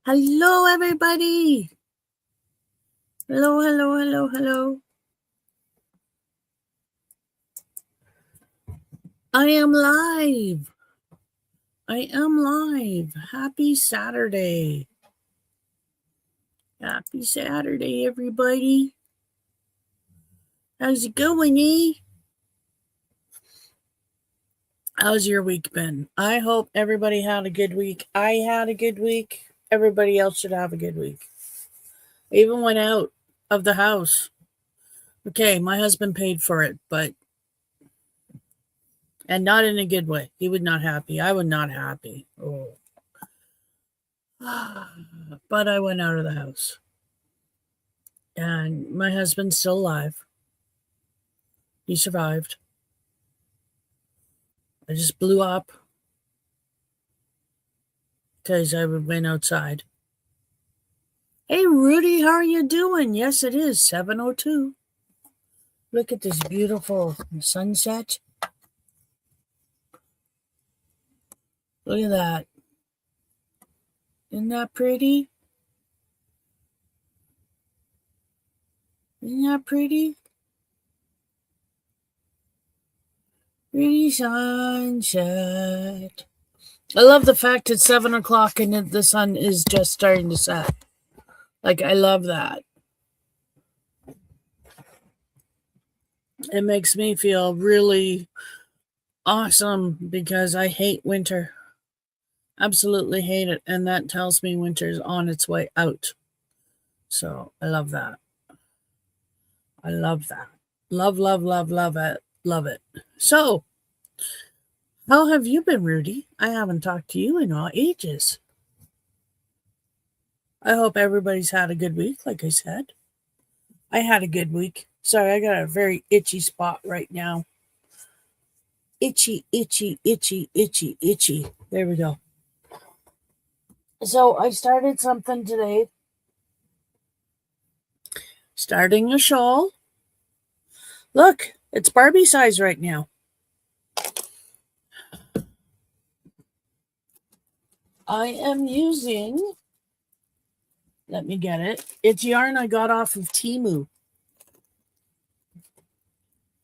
Hello, everybody. Hello, hello, hello, hello. I am live. I am live. Happy Saturday. Happy Saturday, everybody. How's it going, How's your week been? I hope everybody had a good week. I had a good week. Everybody else should have a good week. I even went out of the house. Okay, my husband paid for it, and not in a good way. He was not happy. I was not happy. Oh. But I went out of the house. And my husband's still alive. He survived. I just blew up because I went outside. Hey, Rudy, how are you doing? Yes, it is 7:02. Look at this beautiful sunset. Look at that. Isn't that pretty? Isn't that pretty? Pretty sunset. I love the fact it's 7 o'clock and the sun is just starting to set. I love that. It makes me feel really awesome because I hate winter. Absolutely hate it. And that tells me winter's on its way out. So I love that. I love that. Love, love, love, love it. Love it. So, how have you been, Rudy? I haven't talked to you in all ages. I hope everybody's had a good week, like I said. I had a good week. Sorry, I got a very itchy spot right now. Itchy, itchy, itchy, itchy, itchy. There we go. So I started something today. Starting a shawl. Look, it's Barbie size right now. I am using, let me get it. It's yarn I got off of Temu.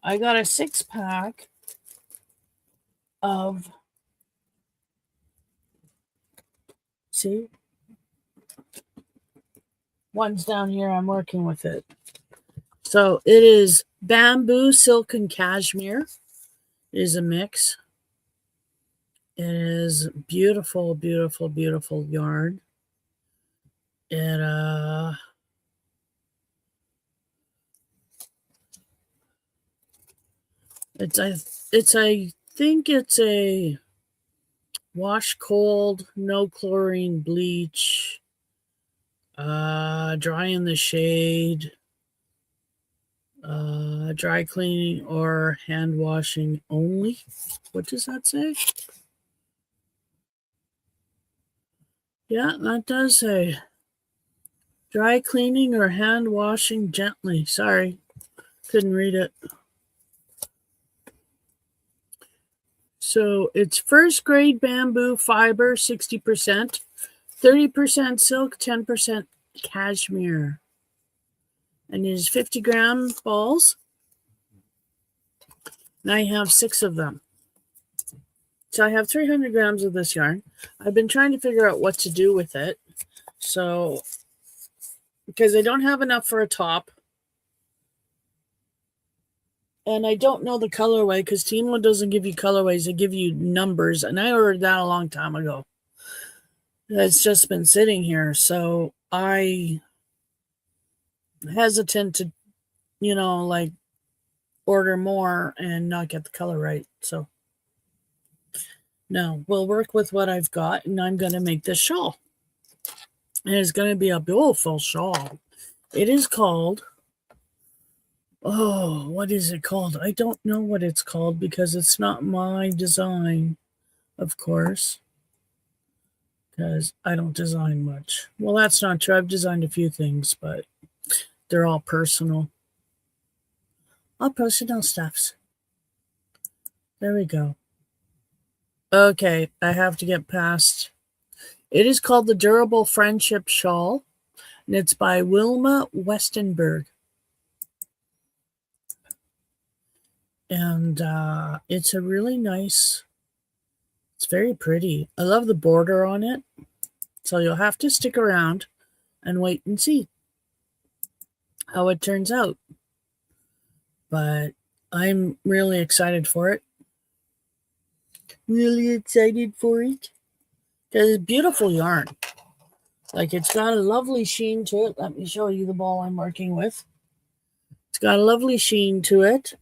I got a 6-pack of, see, one's down here. I'm working with it. So it is bamboo, silk, and cashmere. It is a mix. It is beautiful, beautiful, beautiful yarn. I think it's a wash cold, no chlorine bleach, dry in the shade, dry cleaning or hand washing only. What does that say? Yeah, that does say dry cleaning or hand washing gently. Sorry, couldn't read it. So it's first grade bamboo fiber, 60%, 30% silk, 10% cashmere. And it is 50-gram balls. And I have 6 of them. So I have 300 grams of this yarn. I've been trying to figure out what to do with it. So, because I don't have enough for a top. And I don't know the colorway because Temu doesn't give you colorways. They give you numbers. And I ordered that a long time ago. It's just been sitting here. So I hesitant to, order more and not get the color right. So no, we'll work with what I've got, and I'm going to make this shawl. And it's going to be a beautiful shawl. It is called, what is it called? I don't know what it's called because it's not my design, of course, because I don't design much. Well, that's not true. I've designed a few things, but they're all personal. All personal stuffs. There we go. Okay, I have to get past It is called the Durable Friendship Shawl, and it's by Wilma Westenberg. And it's a really nice, it's very pretty. I love the border on it. So you'll have to stick around and wait and see how it turns out. But I'm really excited for it. Really excited for it. Because it's beautiful yarn. Like, it's got a lovely sheen to it. Let me show you the ball I'm working with. It's got a lovely sheen to it.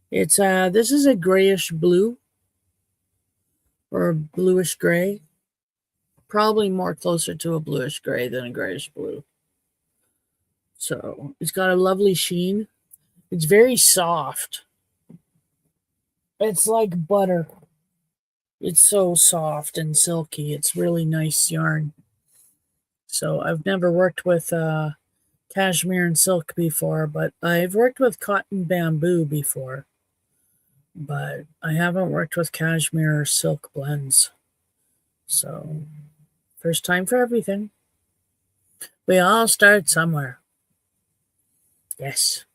It's this is a grayish blue or a bluish gray. Probably more closer to a bluish gray than a grayish blue. So it's got a lovely sheen. It's very soft. It's like butter. It's so soft and silky. It's really nice yarn. So I've never worked with cashmere and silk before, but I've worked with cotton bamboo before. But I haven't worked with cashmere or silk blends. So, first time for everything. We all start somewhere. Yes.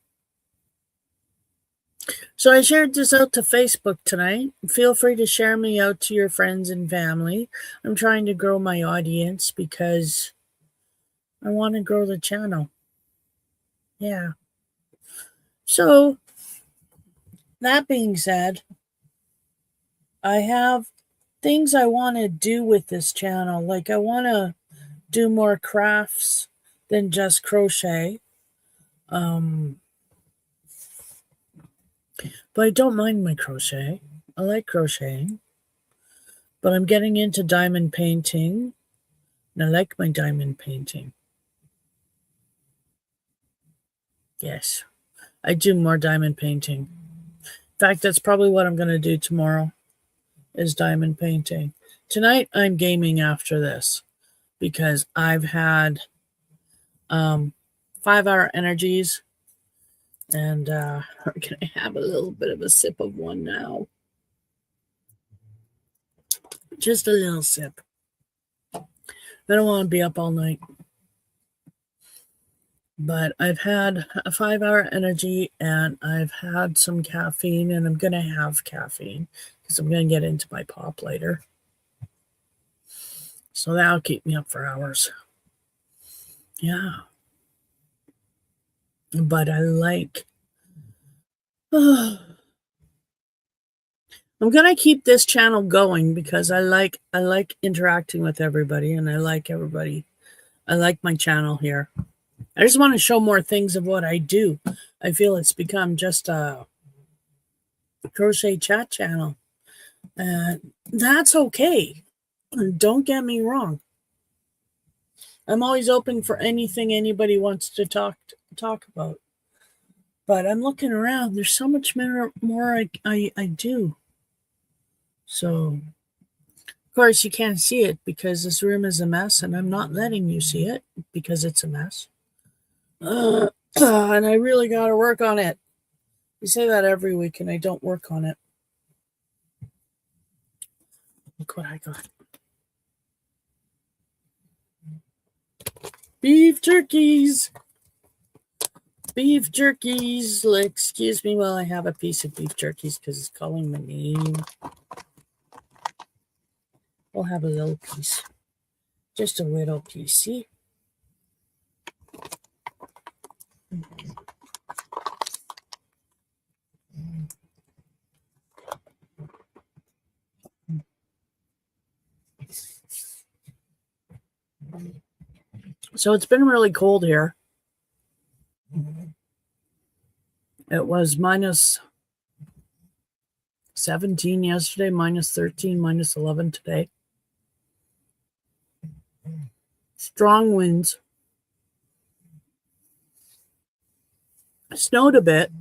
So I shared this out to Facebook tonight. Feel free to share me out to your friends and family. I'm trying to grow my audience because I want to grow the channel. Yeah. So, that being said, I have things I want to do with this channel. Like, I want to do more crafts than just crochet. But I don't mind my crochet. I like crocheting. But I'm getting into diamond painting. And I like my diamond painting. Yes. I do more diamond painting. In fact, that's probably what I'm going to do tomorrow is diamond painting. Tonight, I'm gaming after this because I've had 5-hour energies and we're going to have a little bit of a sip of one now. Just a little sip. I don't want to be up all night. But I've had a 5-hour energy and I've had some caffeine and I'm going to have caffeine because I'm going to get into my pop later. So that'll keep me up for hours. Yeah. But I like... I'm going to keep this channel going because I like interacting with everybody and I like everybody. I like my channel here. I just want to show more things of what I do. I feel it's become just a crochet chat channel. And that's okay. Don't get me wrong. I'm always open for anything anybody wants to talk about. But I'm looking around. There's so much more I do. So, of course, you can't see it because this room is a mess, and I'm not letting you see it because it's a mess. And I really got to work on it. You say that every week, and I don't work on it. Look what I got. Beef jerkies. Beef jerkies. Excuse me while I have a piece of beef jerkies because it's calling my name. We'll have a little piece. Just a little piece, see? So it's been really cold here. It was minus 17 yesterday, minus 13, minus 11 today. Strong winds. Snowed a bit.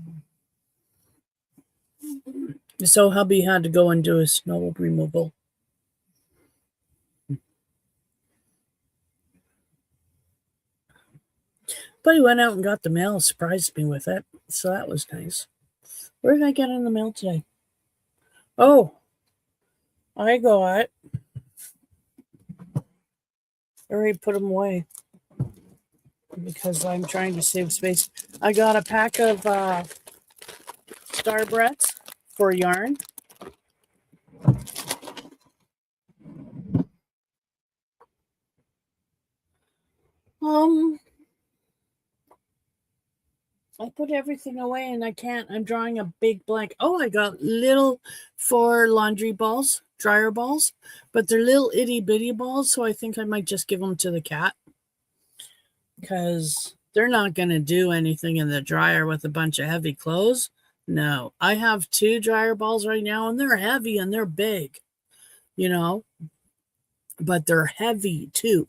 So hubby had to go and do his snow removal. But he went out and got the mail, surprised me with it. So that was nice. Where did I get in the mail today? Oh, I got I already put them away because I'm trying to save space. I got a pack of Starbretts for yarn. I put everything away and I can't. I'm drawing a big blank. Oh, I got little 4 laundry balls, dryer balls, but they're little itty bitty balls. So I think I might just give them to the cat because they're not going to do anything in the dryer with a bunch of heavy clothes. No, I have 2 dryer balls right now and they're heavy and they're big, but they're heavy too.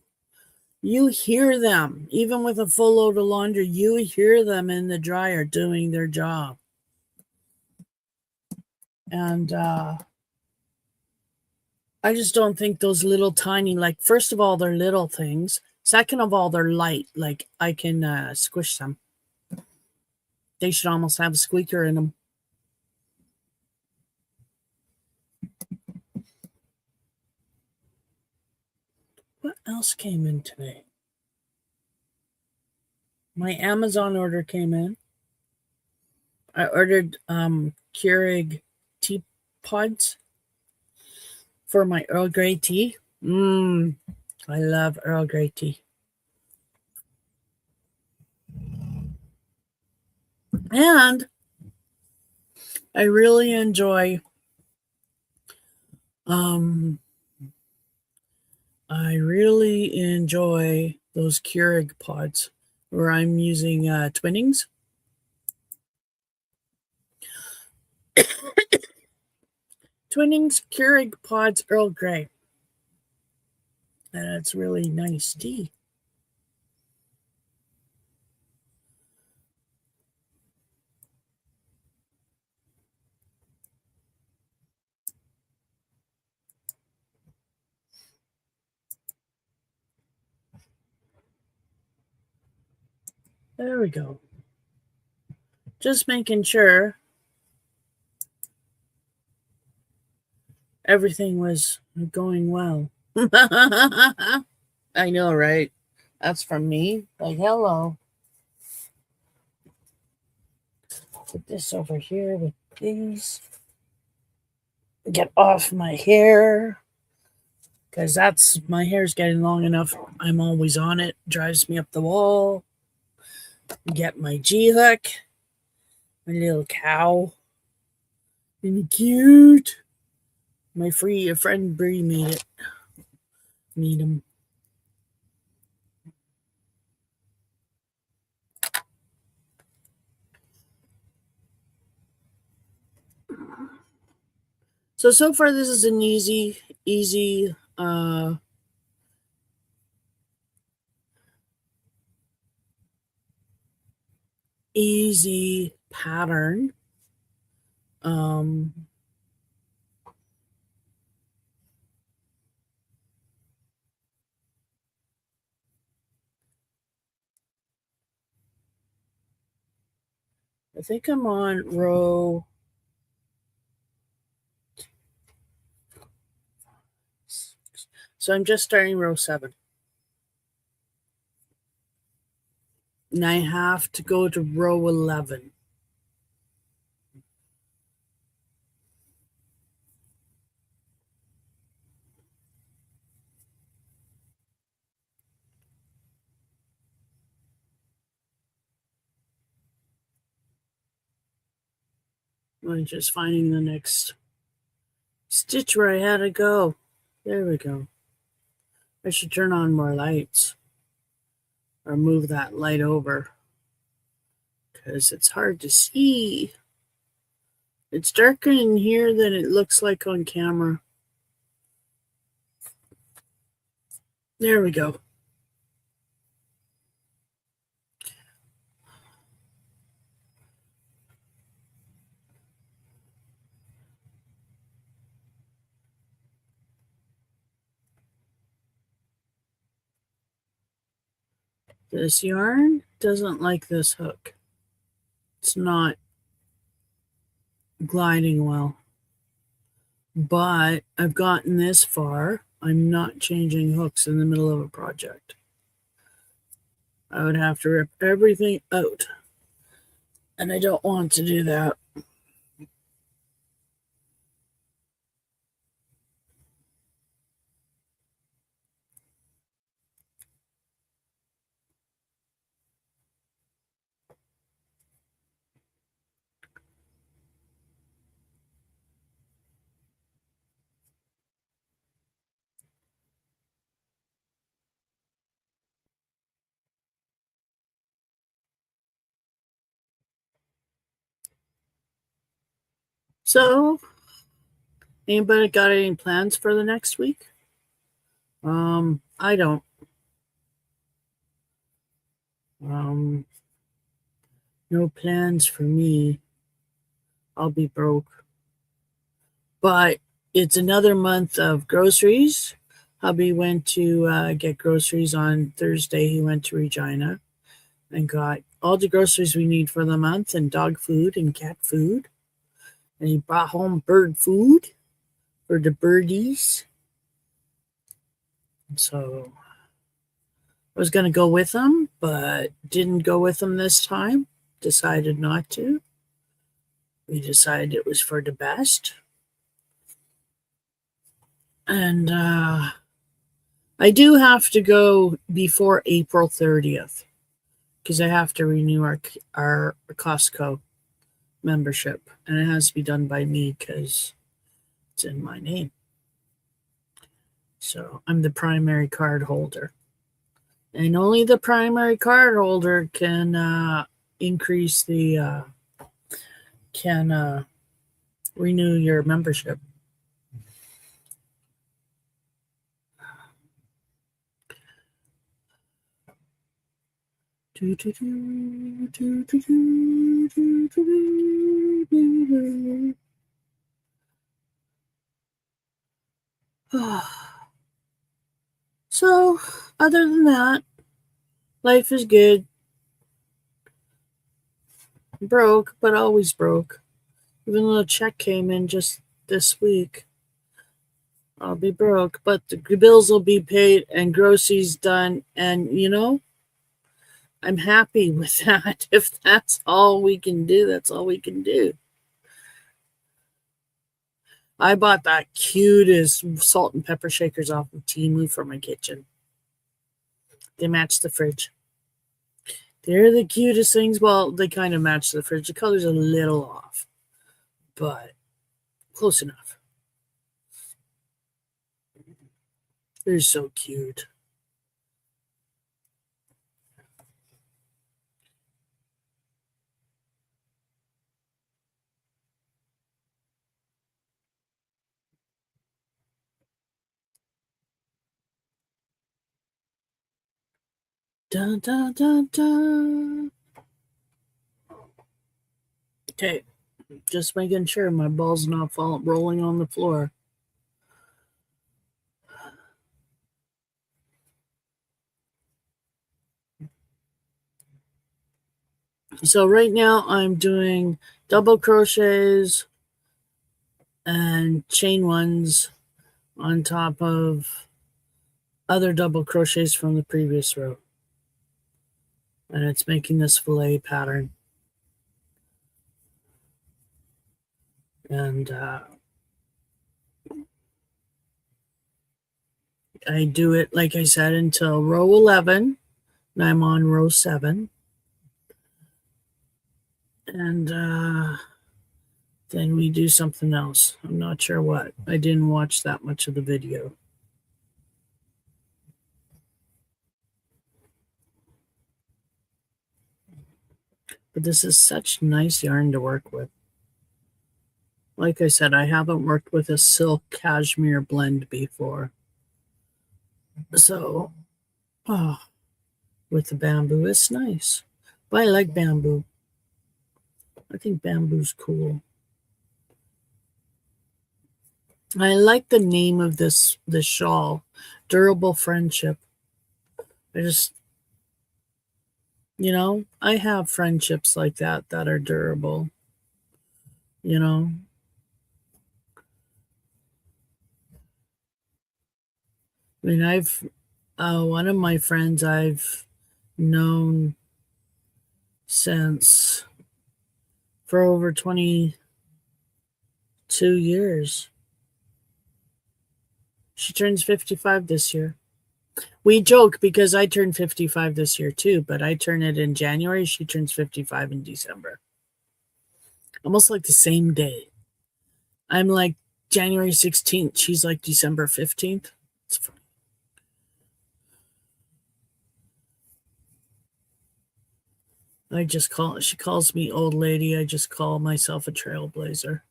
You hear them, even with a full load of laundry, you hear them in the dryer doing their job. And I just don't think those little tiny, like, first of all, they're little things. Second of all, they're light. Like, I can squish them. They should almost have a squeaker in them. What else came in today? My Amazon order came in. I ordered Keurig tea pods for my Earl Grey tea. I love Earl Grey tea. And I really enjoy those Keurig pods where I'm using Twinnings. Twinnings Keurig pods Earl Grey. And it's really nice tea. There we go. Just making sure everything was going well. I know, right? That's from me. Like, hello. Put this over here with these. Get off my hair. Because my hair's getting long enough. I'm always on it. Drives me up the wall. Get my G-hook. My little cow. Isn't he cute? My friend Bree made it. Meet him. So far this is an easy pattern. I think I'm on row 6. So I'm just starting row 7. And I have to go to row 11. I'm just finding the next stitch where I had to go. There we go. I should turn on more lights or move that light over because it's hard to see. It's darker in here than it looks like on camera. There we go. This yarn doesn't like this hook. It's not gliding well. But I've gotten this far. I'm not changing hooks in the middle of a project. I would have to rip everything out, and I don't want to do that. So, anybody got any plans for the next week? I don't. No plans for me. I'll be broke. But it's another month of groceries. Hubby went to get groceries on Thursday. He went to Regina and got all the groceries we need for the month, and dog food and cat food. And he brought home bird food for the birdies. So I was going to go with him, but didn't go with him this time. Decided not to. We decided it was for the best. And I do have to go before April 30th because I have to renew our Costco membership, and it has to be done by me because it's in my name. So I'm the primary card holder, and only the primary card holder can increase the can renew your membership. So, other than that, life is good. Broke, but always broke. Even though a check came in just this week, I'll be broke, but the bills will be paid and groceries done. And, I'm happy with that. If that's all we can do, that's all we can do. I bought that cutest salt and pepper shakers off of Temu for my kitchen. They match the fridge. They're the cutest things. Well, they kind of match the fridge. The color's a little off, but close enough. They're so cute. Dun, dun, dun, dun. Okay, just making sure my ball's not rolling on the floor. So right now I'm doing double crochets and chain ones on top of other double crochets from the previous row. And it's making this fillet pattern. And I do it, like I said, until row 11. And I'm on row 7. And then we do something else. I'm not sure what. I didn't watch that much of the video. But this is such nice yarn to work with. Like I said, I haven't worked with a silk cashmere blend before. So, with the bamboo, it's nice. But I like bamboo. I think bamboo's cool. I like the name of this shawl, Durable Friendship. I just, I have friendships like that are durable. I mean, one of my friends I've known since for over 22 years. She turns 55 this year. We joke because I turned 55 this year too, but I turn it in January. She turns 55 in December. Almost like the same day. I'm like January 16th. She's like December 15th. It's funny. She calls me old lady. I just call myself a trailblazer.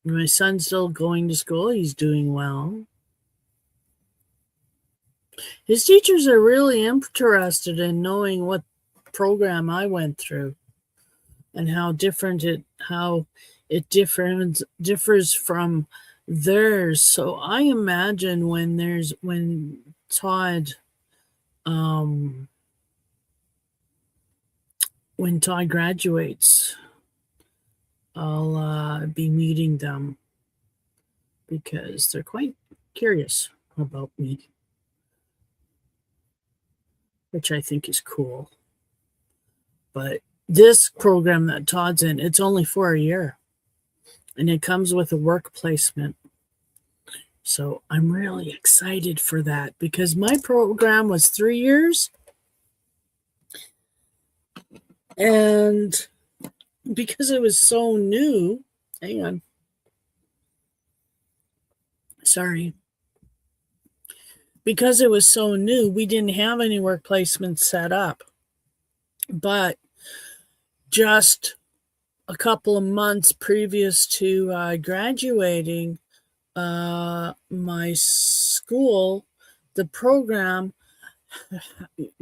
My son's still going to school. He's doing well. His teachers are really interested in knowing what program I went through and how it differs from theirs. So I imagine when Todd um, when Todd graduates, I'll be meeting them because they're quite curious about me, which I think is cool. But this program that Todd's in, it's only for a year, and it comes with a work placement. So I'm really excited for that because my program was 3 years. And because it was so new, hang on. Sorry. Because it was so new, we didn't have any work placements set up. But just a couple of months previous to graduating, my school, the program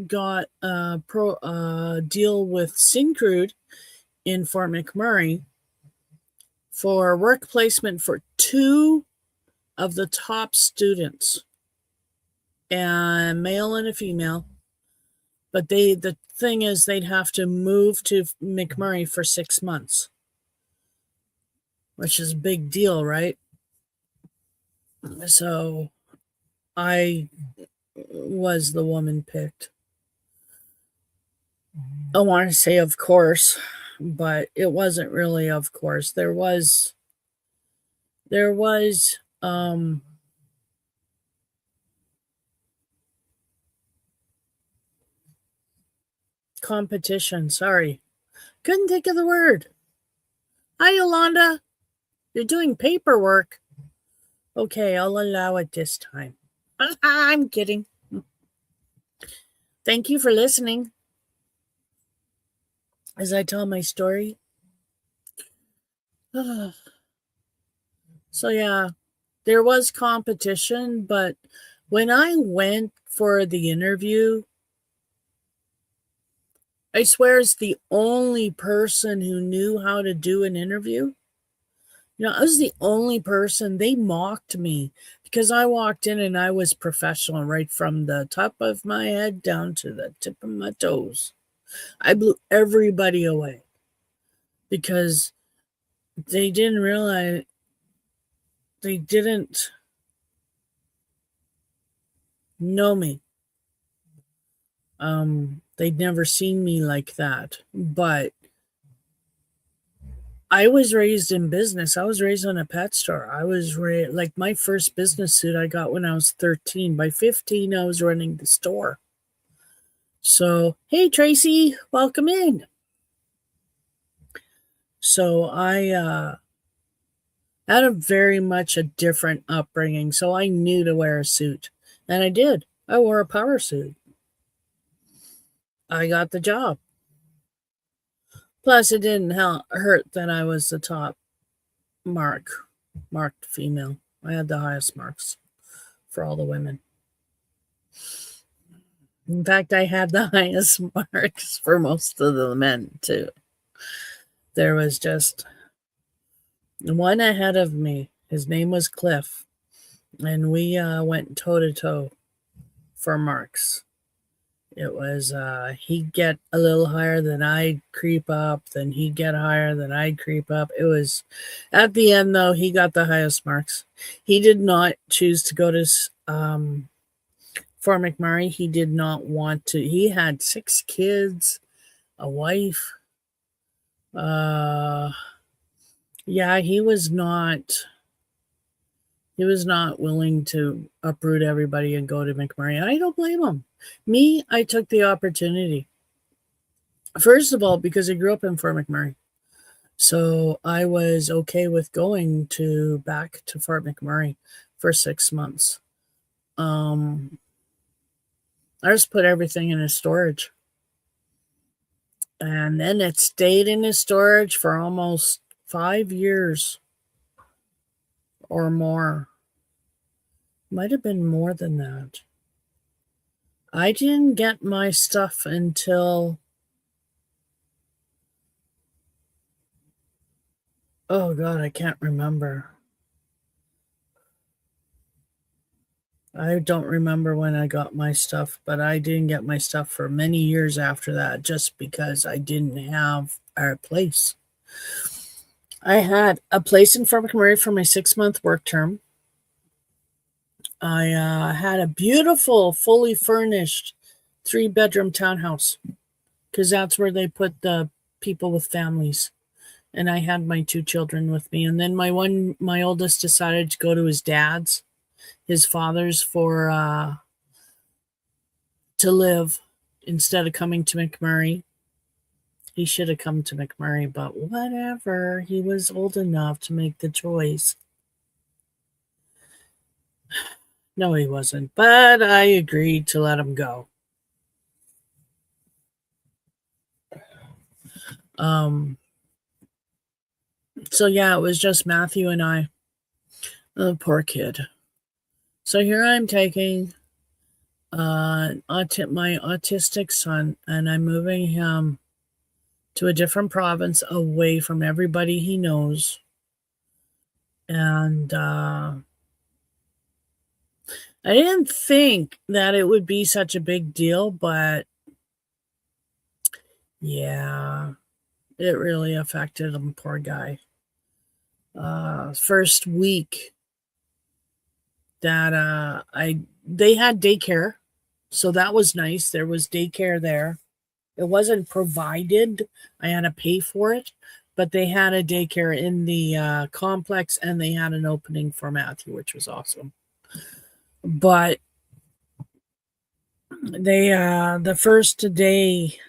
got a deal with Syncrude in Fort McMurray for work placement for 2 of the top students, a male and a female. But the thing is, they'd have to move to McMurray for 6 months, which is a big deal, right? So I was the woman picked. I want to say, of course, but it wasn't really, of course. There was competition. Sorry, couldn't think of the word. Hi, Yolanda. You're doing paperwork. Okay, I'll allow it this time. I'm kidding. Thank you for listening as I tell my story. So, yeah, there was competition, but when I went for the interview, I swear it's the only person who knew how to do an interview. I was the only person. They mocked me because I walked in and I was professional right from the top of my head down to the tip of my toes. I blew everybody away because they didn't realize, they didn't know me. They'd never seen me like that. But I was raised in business. I was raised on a pet store. I was like my first business suit I got when I was 13. By 15, I was running the store. So, hey, Tracy, welcome in. So I had a very much a different upbringing. So I knew to wear a suit. And I did. I wore a power suit. I got the job. Plus, it didn't hurt that I was the top marked female. I had the highest marks for all the women. In fact, I had the highest marks for most of the men, too. There was just one ahead of me. His name was Cliff. And we went toe to toe for marks. It was he'd get a little higher, then I'd creep up, then he'd get higher, then I'd creep up. It was at the end though, he got the highest marks. He did not choose to go to Fort McMurray. He did not want to. He had 6 kids, a wife. Uh yeah, he was not willing to uproot everybody and go to McMurray. I don't blame him. Me, I took the opportunity. First of all, because I grew up in Fort McMurray. So I was okay with going to back to Fort McMurray for 6 months. Um, I just put everything in his storage. And then it stayed in his storage for almost 5 years or more. Might have been more than that. I didn't get my stuff until, oh God, I can't remember. I don't remember when I got my stuff, but I didn't get my stuff for many years after that just because I didn't have a place. I had a place in Fort McMurray for my 6-month work term. I had a beautiful, fully furnished 3-bedroom townhouse because that's where they put the people with families. And I had my 2 children with me. And then my oldest decided to go to his father's to live instead of coming to McMurray. He should have come to McMurray, but whatever. He was old enough to make the choice. No, he wasn't, but I agreed to let him go. So yeah, it was just Matthew and I. The poor kid. So here I'm taking my autistic son, and I'm moving him to a different province away from everybody he knows. And I didn't think that it would be such a big deal, but yeah, it really affected him, poor guy. First week that they had daycare, so that was nice. There was daycare there. It wasn't provided. I had to pay for it, but they had a daycare in the complex, and they had an opening for Matthew, which was awesome. But they the first day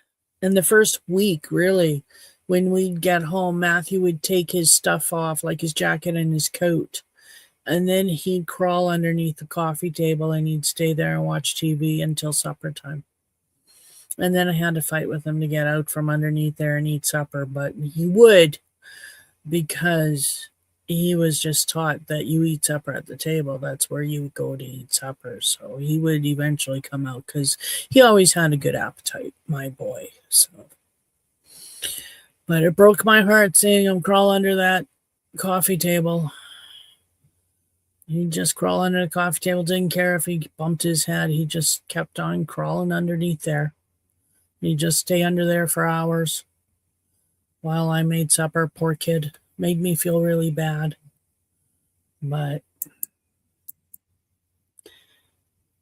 and the first week, really, when we'd get home, Matthew would take his stuff off, like his jacket and his coat, and then he'd crawl underneath the coffee table and he'd stay there and watch TV until supper time. And then I had to fight with him to get out from underneath there and eat supper, but he would, because he was just taught that you eat supper at the table. That's where you would go to eat supper. So he would eventually come out because he always had a good appetite, my boy. So, but it broke my heart seeing him crawl under that coffee table. He'd just crawl under the coffee table, didn't care if he bumped his head. He just kept on crawling underneath there. He'd just stay under there for hours while I made supper. Poor kid. Made me feel really bad. But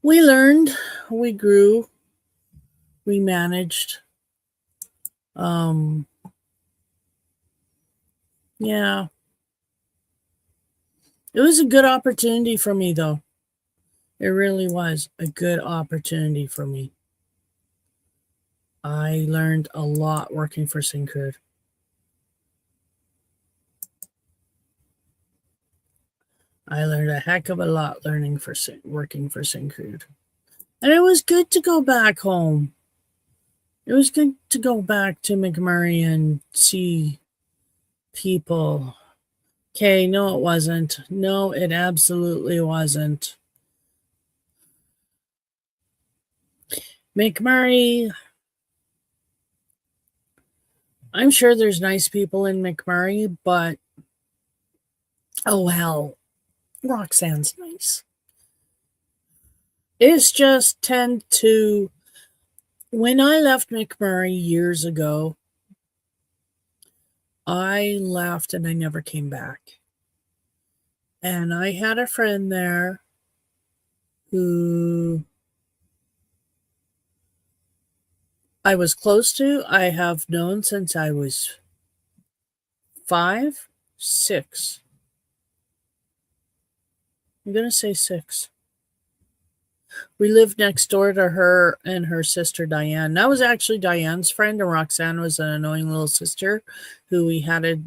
we learned, we grew, we managed. Yeah. It was a good opportunity for me, though. It really was a good opportunity for me. I learned a lot working for Syncrude. I learned a heck of a lot working for Syncrude. And it was good to go back home. It was good to go back to McMurray and see people. Okay, no, it wasn't. No, it absolutely wasn't. McMurray, I'm sure there's nice people in McMurray, but oh hell, Roxanne's nice. It's just tend to When I left McMurray years ago, I left and I never came back. And I had a friend there who I was close to. I have known since I was 5, 6. I'm going to say 6. We lived next door to her and her sister Diane. That was actually Diane's friend, and Roxanne was an annoying little sister who we had to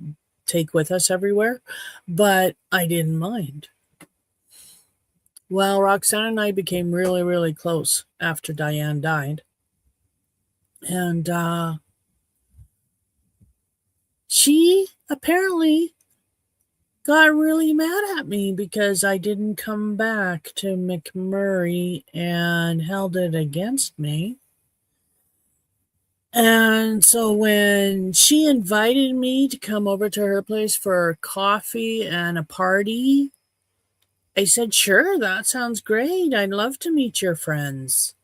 take with us everywhere. But I didn't mind. Well, Roxanne and I became really, really close after Diane died. And she apparently got really mad at me because I didn't come back to McMurray and held it against me. And so when she invited me to come over to her place for coffee and a party, I said, sure, that sounds great. I'd love to meet your friends.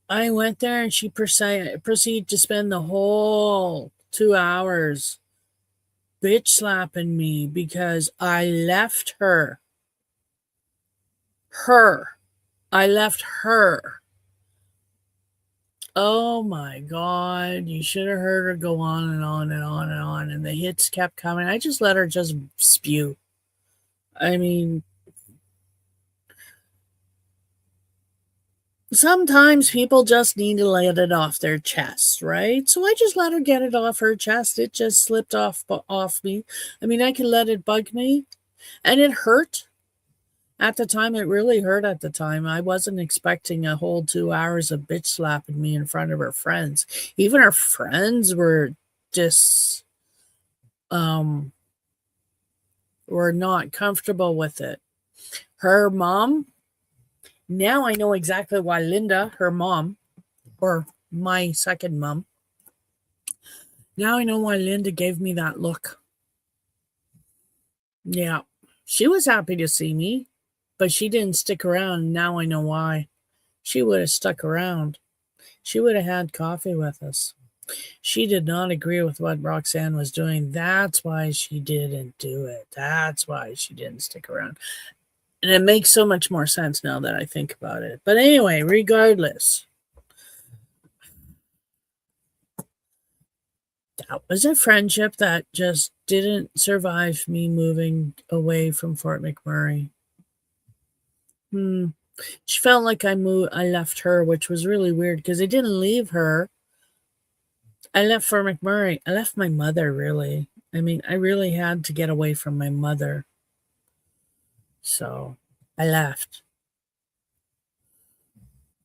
I went there and she proceeded to spend the whole 2 hours bitch slapping me because I left her. I left her. Oh my God. You should have heard her go on and on and on and on. And the hits kept coming. I just let her just spew. I mean, sometimes people just need to let it off their chest, right? So I just let her get it off her chest. It just slipped off me. I mean, I could let it bug me. And it hurt. At the time, it really hurt at the time. I wasn't expecting a whole 2 hours of bitch slapping me in front of her friends. Even her friends were just were not comfortable with it. Her mom, now I know exactly why Linda, her mom, or my second mom, now I know why Linda gave me that look. Yeah, she was happy to see me, but she didn't stick around. Now I know why. She would have stuck around. She would have had coffee with us. She did not agree with what Roxanne was doing. That's why she didn't do it. That's why she didn't stick around. And it makes so much more sense now that I think about it. But anyway, regardless, that was a friendship that just didn't survive me moving away from Fort McMurray. She felt like I left her, which was really weird because I didn't leave her. I left Fort McMurray. I left my mother, really. I mean, I really had to get away from my mother. So I left.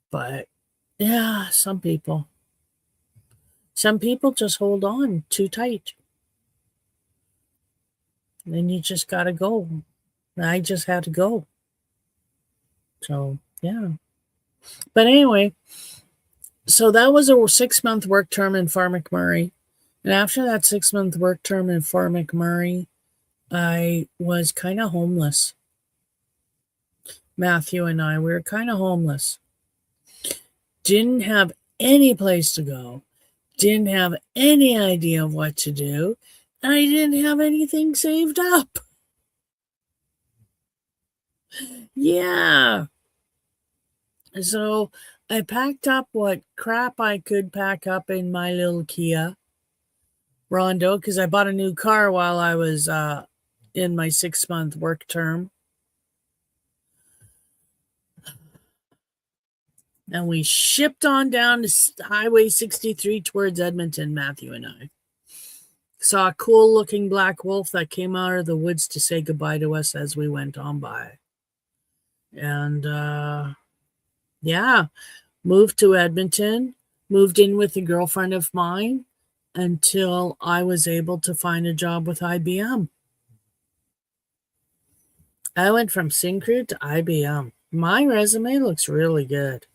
But yeah, some people just hold on too tight. And you just got to go. I just had to go. So, yeah. But anyway, so that was a 6-month work term in Fort McMurray. And after that 6-month work term in Fort McMurray, I was kind of homeless. Matthew and I, we were kind of homeless. Didn't have any place to go. Didn't have any idea of what to do. And I didn't have anything saved up. Yeah. So I packed up what crap I could pack up in my little Kia Rondo because I bought a new car while I was in my 6-month work term. And we shipped on down to Highway 63 towards Edmonton, Matthew and I. Saw a cool looking black wolf that came out of the woods to say goodbye to us as we went on by. And yeah, moved to Edmonton, moved in with a girlfriend of mine until I was able to find a job with IBM. I went from Syncrude to IBM. My resume looks really good.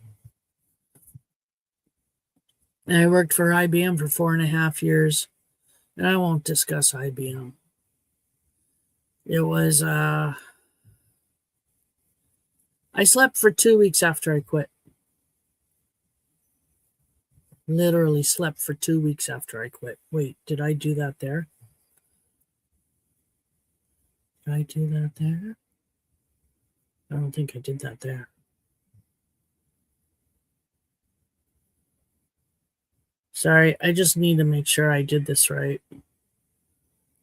And I worked for IBM for 4.5 years. And I won't discuss IBM. It was, I slept for 2 weeks after I quit. Literally slept for 2 weeks after I quit. Wait, did I do that there? Did I do that there? I don't think I did that there. Sorry, I just need to make sure I did this right.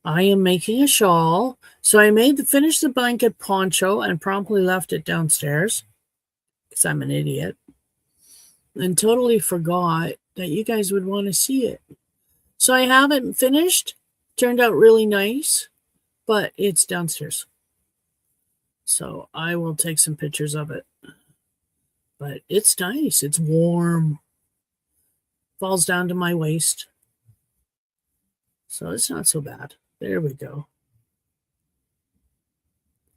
I am making a shawl. So I finished the blanket poncho and promptly left it downstairs because I'm an idiot and totally forgot that you guys would want to see it. So I haven't finished. Turned out really nice, but it's downstairs. So I will take some pictures of it. But it's nice. It's warm. Falls down to my waist. So it's not so bad. There we go.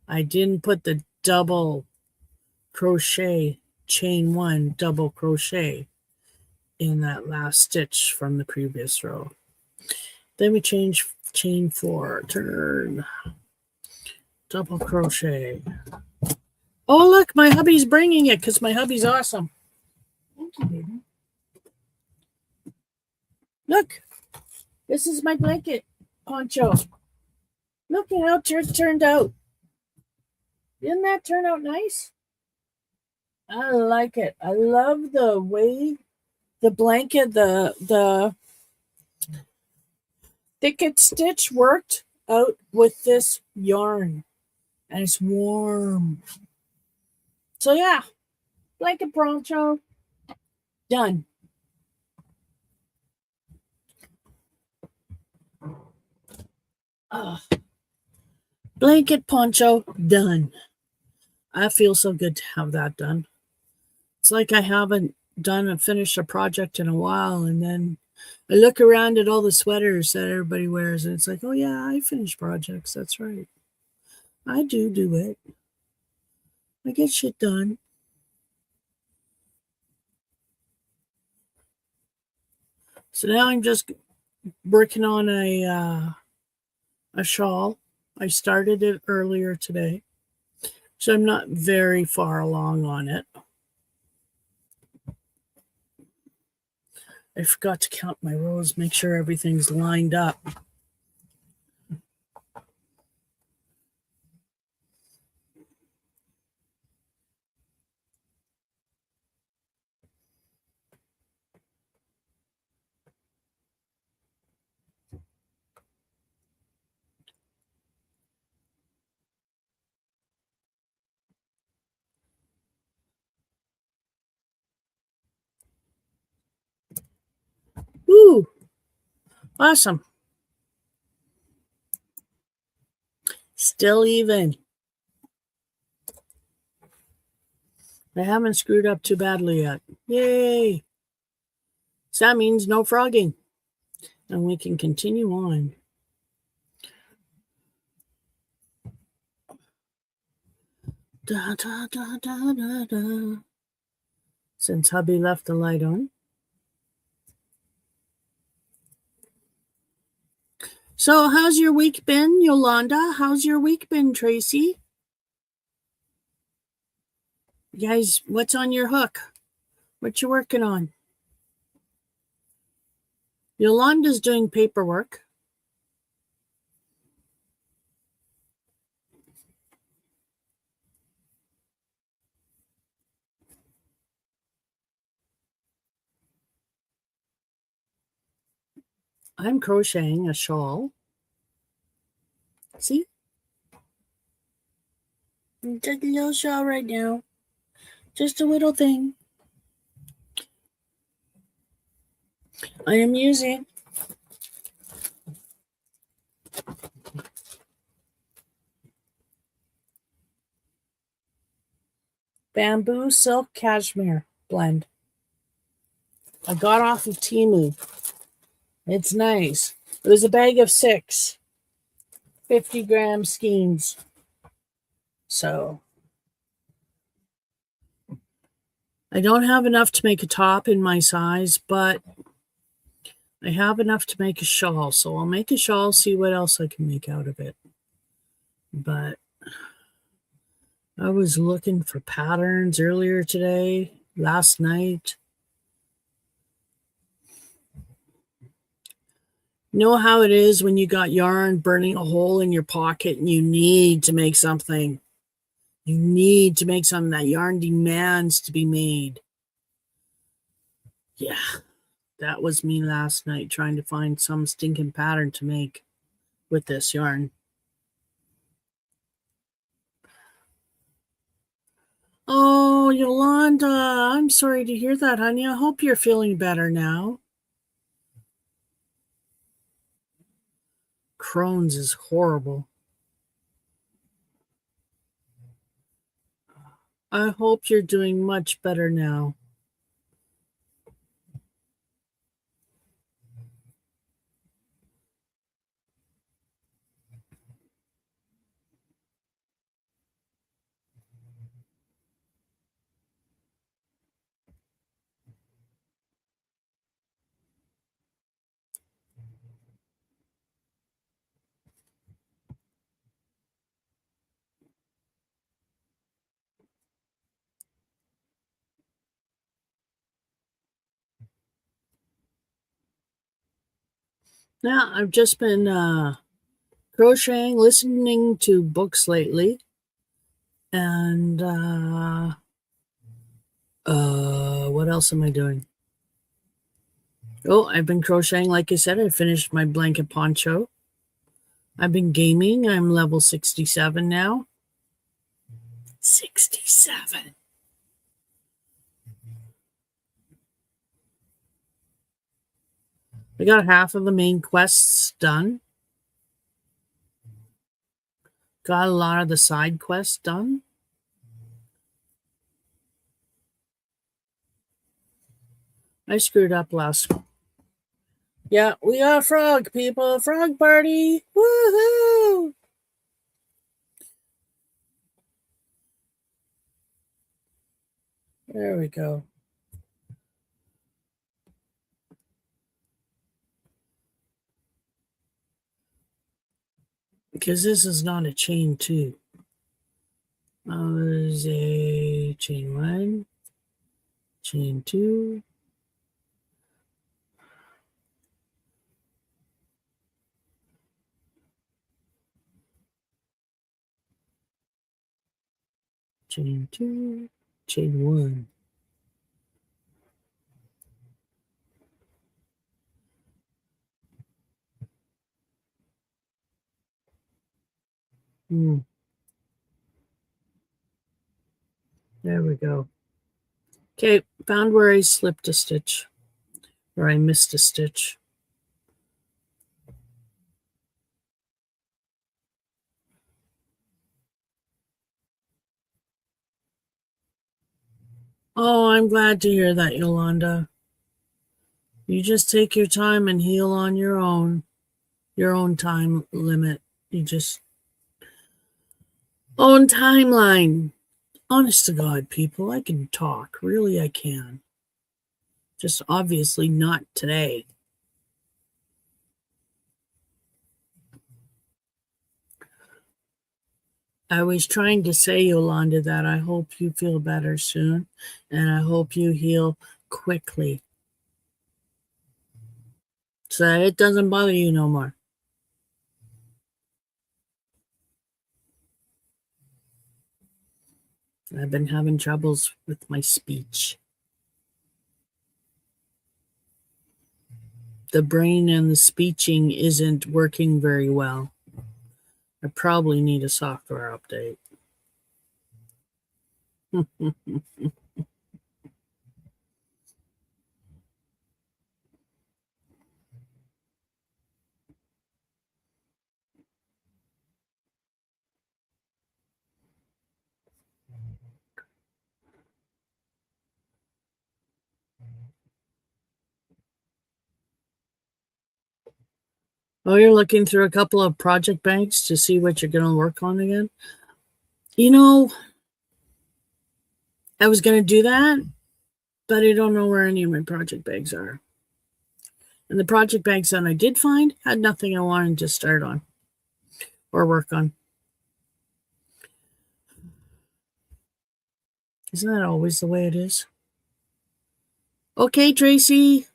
I didn't put the double crochet, chain 1 double crochet in that last stitch from the previous row. Then we change chain 4, turn, double crochet. Oh, look, my hubby's bringing it because my hubby's awesome. Thank you, baby. Look, this is my blanket poncho. Look at how it turned out. Didn't that turn out nice? I like it. I love the way the blanket, the thicket stitch worked out with this yarn. And it's warm. So yeah, blanket poncho, done. Blanket poncho, done. I feel so good to have that done. It's like I haven't finished a project in a while, and then I look around at all the sweaters that everybody wears, and it's like, oh yeah, I finish projects. That's right. I do it. I get shit done. So now I'm just working on a shawl. I started it earlier today, so I'm not very far along on it. I forgot to count my rows, make sure everything's lined up. Woo! Awesome. Still even. I haven't screwed up too badly yet. Yay! So that means no frogging. And we can continue on. Da, da, da, da, da, da. Since hubby left the light on. So how's your week been, Yolanda? How's your week been, Tracy? You guys, what's on your hook? What you working on? Yolanda's doing paperwork. I'm crocheting a shawl. See? Just a little shawl right now. Just a little thing. I am using bamboo silk cashmere blend. I got off of Temu. It's nice. It was a bag of 6 50-gram skeins. So I don't have enough to make a top in my size, but I have enough to make a shawl. So I'll make a shawl, see what else I can make out of it. But I was looking for patterns earlier today, last night. Know how it is when you got yarn burning a hole in your pocket and you need to make something. You need to make something. That yarn demands to be made. Yeah, that was me last night trying to find some stinking pattern to make with this yarn. Oh, Yolanda, I'm sorry to hear that, honey. I hope you're feeling better now. Crohn's is horrible. I hope you're doing much better now. Yeah, I've just been crocheting, listening to books lately, and what else am I doing? Oh, I've been crocheting. Like I said, I finished my blanket poncho. I've been gaming. I'm level 67 now. 67. I got half of the main quests done. Got a lot of the side quests done. I screwed up last. Yeah, we got a frog, people. Frog party. Woohoo! There we go. Because this is not a chain two. There's a chain one, chain two, chain two, chain one. There we go. Okay, found where I slipped a stitch, or I missed a stitch. Oh, I'm glad to hear that, Yolanda. You just take your time and heal on your own time limit. You just own timeline. Honest to God, people, I can talk. Really, I can. Just obviously not today. I was trying to say, Yolanda, that I hope you feel better soon and I hope you heal quickly so that it doesn't bother you no more. I've been having troubles with my speech. The brain and the speeching isn't working very well. I probably need a software update. Oh, you're looking through a couple of project banks to see what you're going to work on again? You know, I was going to do that, but I don't know where any of my project bags are. And the project bags that I did find had nothing I wanted to start on or work on. Isn't that always the way it is? Okay, Tracy.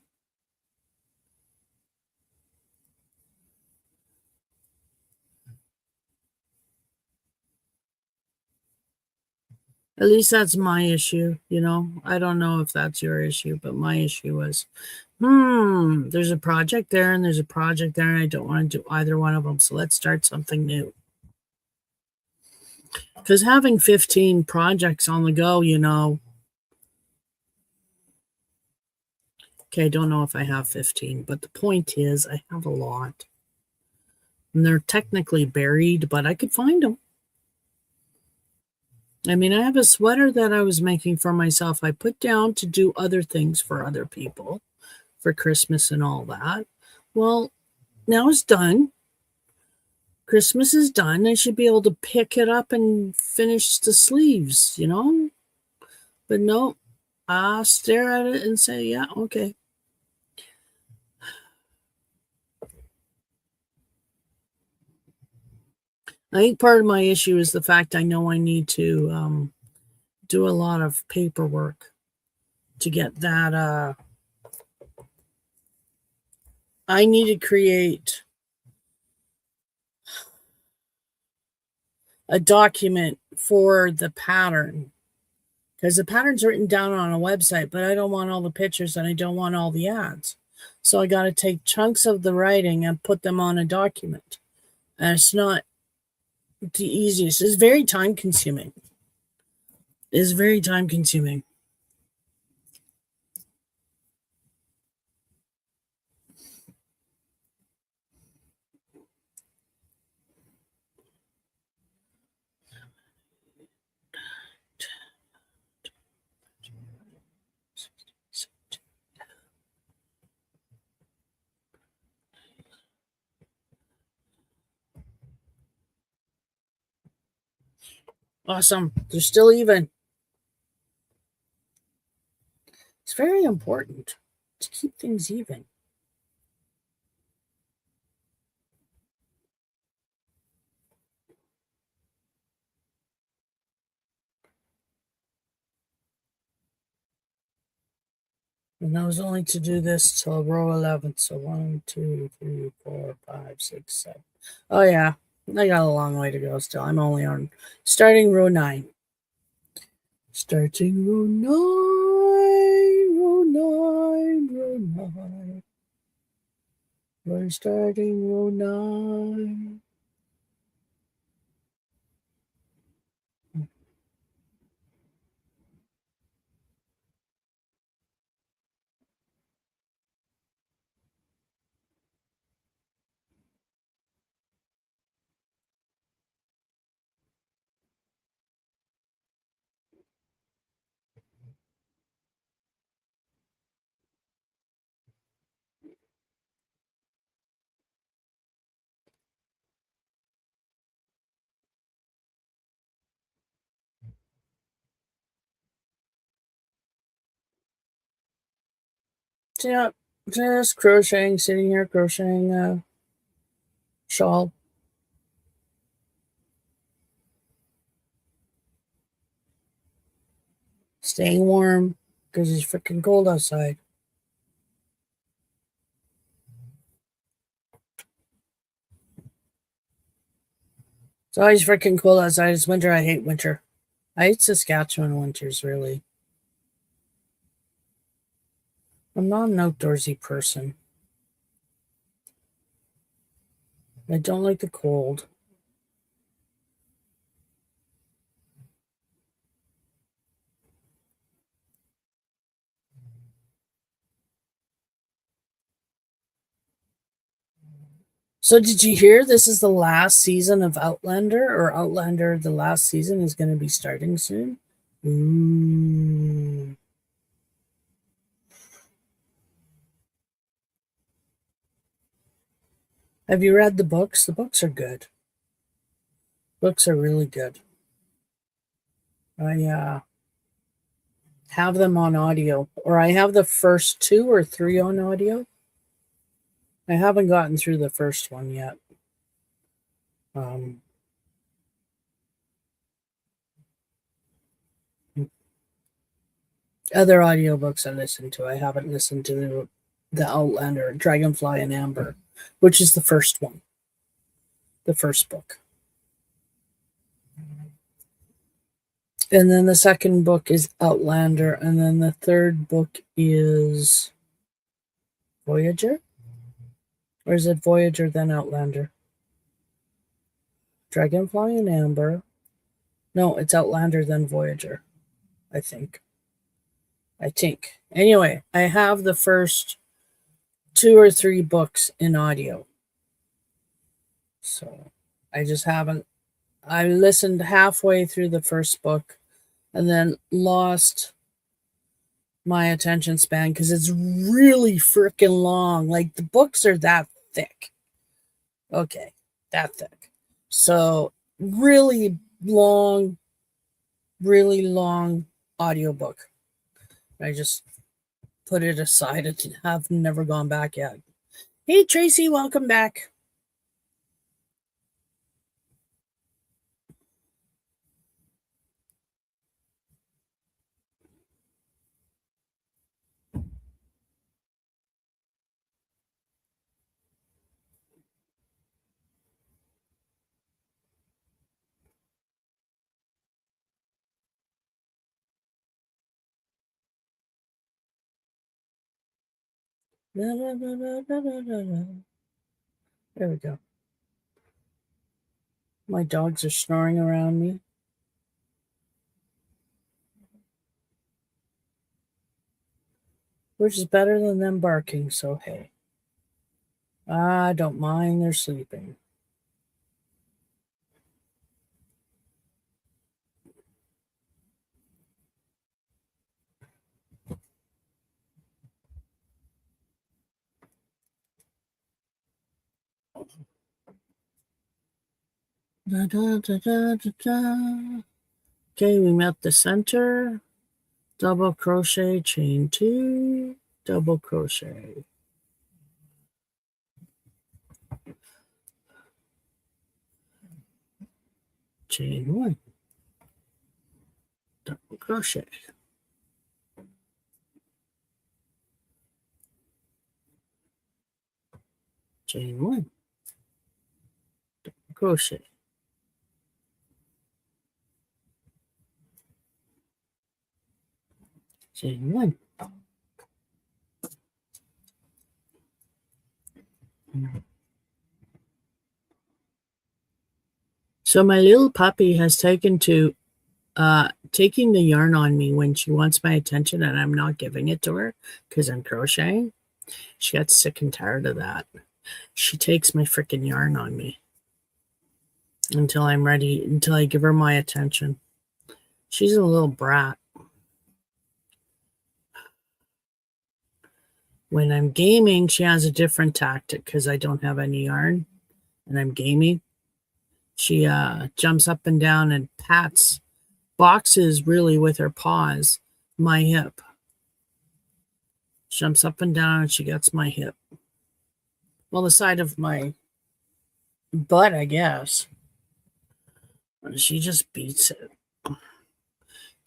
At least that's my issue, you know. I don't know if that's your issue, but my issue was, there's a project there and there's a project there, and I don't want to do either one of them. So let's start something new. Because having 15 projects on the go, you know, okay, I don't know if I have 15, but the point is I have a lot. And they're technically buried, but I could find them. I mean, I have a sweater that I was making for myself. I put down to do other things for other people for Christmas and all that. Well, now it's done. Christmas is done. I should be able to pick it up and finish the sleeves, you know? But no, I stare at it and say, yeah, okay. I think part of my issue is the fact I know I need to do a lot of paperwork to get that. I need to create a document for the pattern because the pattern's written down on a website, but I don't want all the pictures and I don't want all the ads. So I got to take chunks of the writing and put them on a document. And it's not the easiest. It's very time consuming. It's very time consuming. Awesome. They're still even. It's very important to keep things even. And I was only to do this till row 11. So 1, 2, 3, 4, 5, 6, 7. Oh, yeah. I got a long way to go still. I'm only on starting row 9. Starting row 9, row 9, row 9. We're starting row 9. So, yeah, just crocheting, sitting here crocheting a shawl. Staying warm because it's freaking cold outside. It's always freaking cold outside. It's winter. I hate winter. I hate Saskatchewan winters, really. I'm not an outdoorsy person. I don't like the cold. So, did you hear this is the last season of Outlander, or Outlander, the last season is going to be starting soon? Ooh. Have you read the books? The books are good. Books are really good. I have them on audio, or I have the first 2 or 3 on audio. I haven't gotten through the first one yet. Um, Other audiobooks I listen to, I haven't listened to the Outlander, Dragonfly and Amber, which is the first one, the first book. And then the second book is Outlander. And then the third book is Voyager? Or is it Voyager then Outlander? Dragonfly and Amber. No, it's Outlander then Voyager, I think. Anyway, I have the first 2 or 3 books in audio. So I just haven't. I listened halfway through the first book and then lost my attention span because it's really freaking long. Like the books are that thick. Okay, that thick. So really long audiobook. I just put it aside and have never gone back yet. Hey Tracy, welcome back. There we go. My dogs are snoring around me. Which is better than them barking, so hey. I don't mind they're sleeping. Da, da, da, da, da, da. Okay, we met the center. Double crochet, chain 2, double crochet. Chain 1, double crochet. Chain 1, double crochet. Chain 1. So my little puppy has taken to taking the yarn on me when she wants my attention and I'm not giving it to her because I'm crocheting. She gets sick and tired of that. She takes my freaking yarn on me until I'm ready, until I give her my attention. She's a little brat. When I'm gaming, she has a different tactic because I don't have any yarn and I'm gaming. She jumps up and down and pats, boxes really with her paws, my hip. Jumps up and down and she gets my hip. Well, the side of my butt, I guess. She just beats it.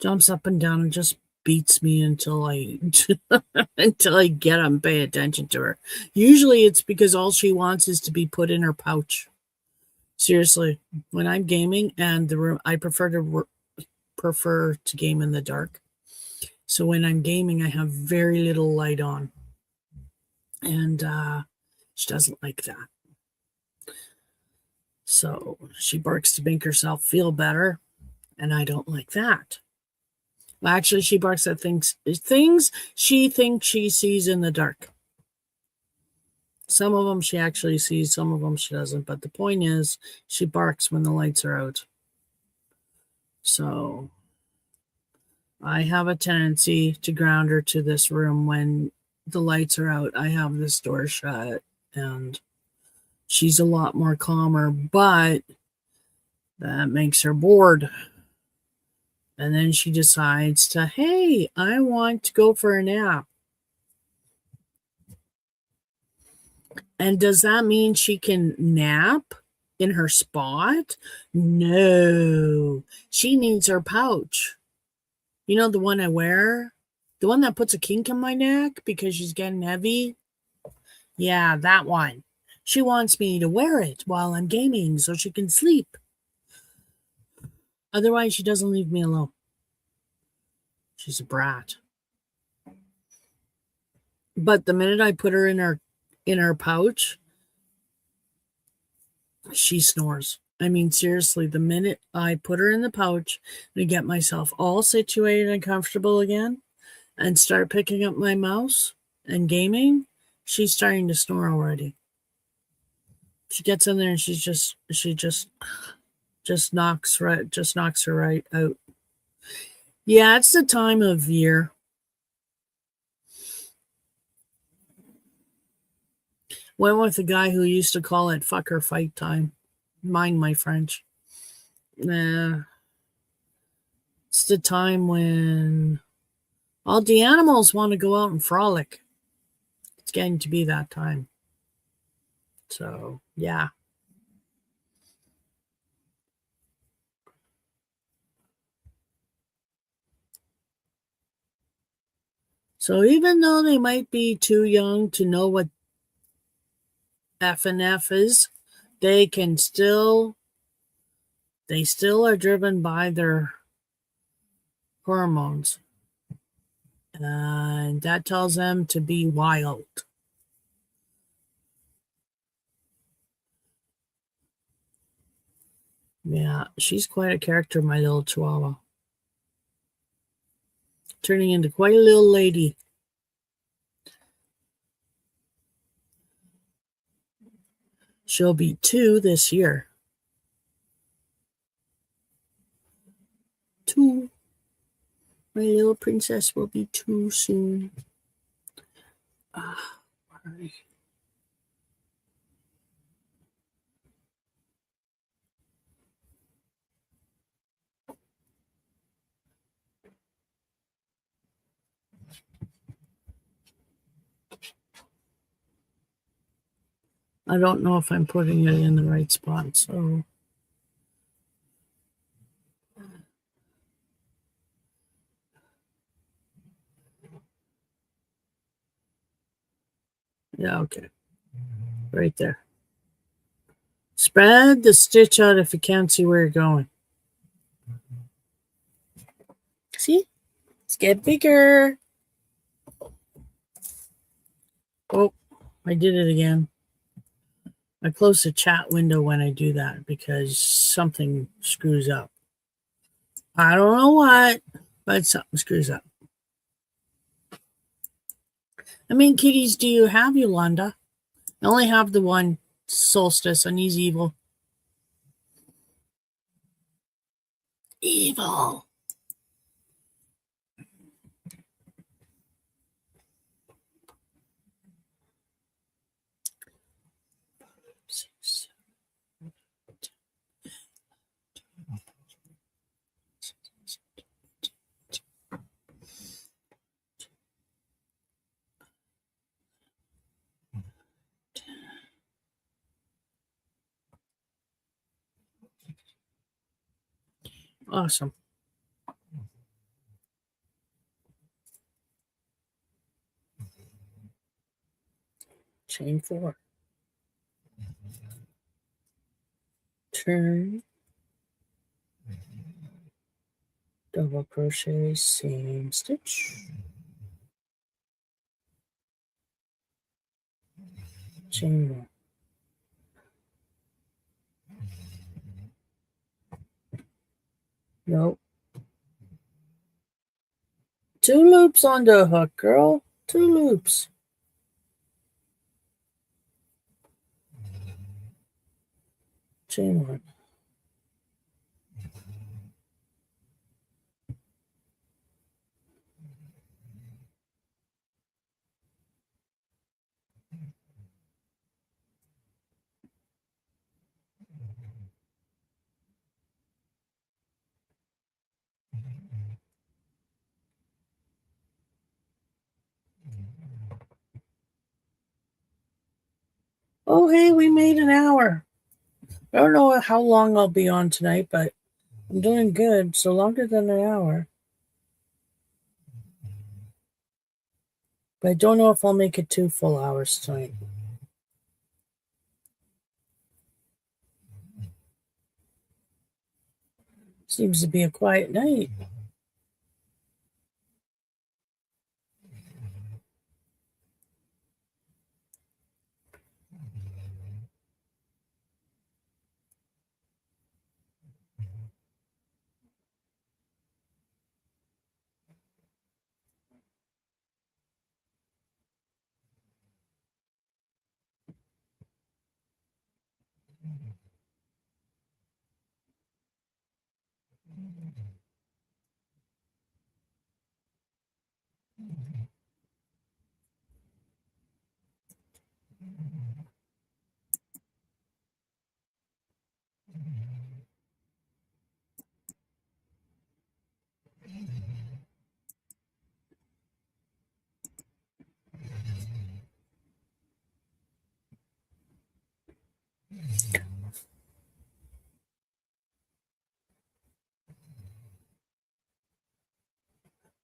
Jumps up and down and just beats me until I until I get up and pay attention to her. Usually it's because all she wants is to be put in her pouch. Seriously, when I'm gaming and the room, I prefer to game in the dark. So when I'm gaming, I have very little light on, and she doesn't like that. So she barks to make herself feel better, and I don't like that. Well, actually, she barks at things she thinks she sees in the dark. Some of them she actually sees, some of them she doesn't. But the point is, she barks when the lights are out. So I have a tendency to ground her to this room when the lights are out. I have this door shut and she's a lot more calmer, but that makes her bored. And then she decides to, hey, I want to go for a nap. And does that mean she can nap in her spot? No, she needs her pouch. You know, the one I wear? The one that puts a kink in my neck because she's getting heavy? Yeah, that one. She wants me to wear it while I'm gaming so she can sleep. Otherwise, she doesn't leave me alone. She's a brat. But the minute I put her in her pouch, she snores. I mean, seriously, the minute I put her in the pouch to get myself all situated and comfortable again and start picking up my mouse and gaming, she's starting to snore already. She gets in there and she just knocks her right out. Yeah, it's the time of year. Went with a guy who used to call it fucker fight time. Mind my French. Nah. It's the time when all the animals want to go out and frolic. It's getting to be that time. So, yeah. So even though they might be too young to know what F and F is, they still are driven by their hormones. And that tells them to be wild. Yeah, she's quite a character, my little chihuahua. Turning into quite a little lady. She'll be 2 this year. 2. My little princess will be 2 soon. Right. I don't know if I'm putting it in the right spot, so. Yeah, okay. Right there. Spread the stitch out if you can't see where you're going. See? Let's get bigger. Oh, I did it again. I close the chat window when I do that because something screws up. I don't know what, but something screws up. How many kitties do you have, Yolanda? I only have the one, Solstice, and he's evil. Evil. Awesome. Chain 4. Turn. Double crochet, same stitch. Chain 1. Nope. 2 loops on the hook, girl. 2 loops. Chain 1. Oh, hey, we made an hour. I don't know how long I'll be on tonight, but I'm doing good, so longer than an hour. But I don't know if I'll make it 2 full hours tonight. Seems to be a quiet night.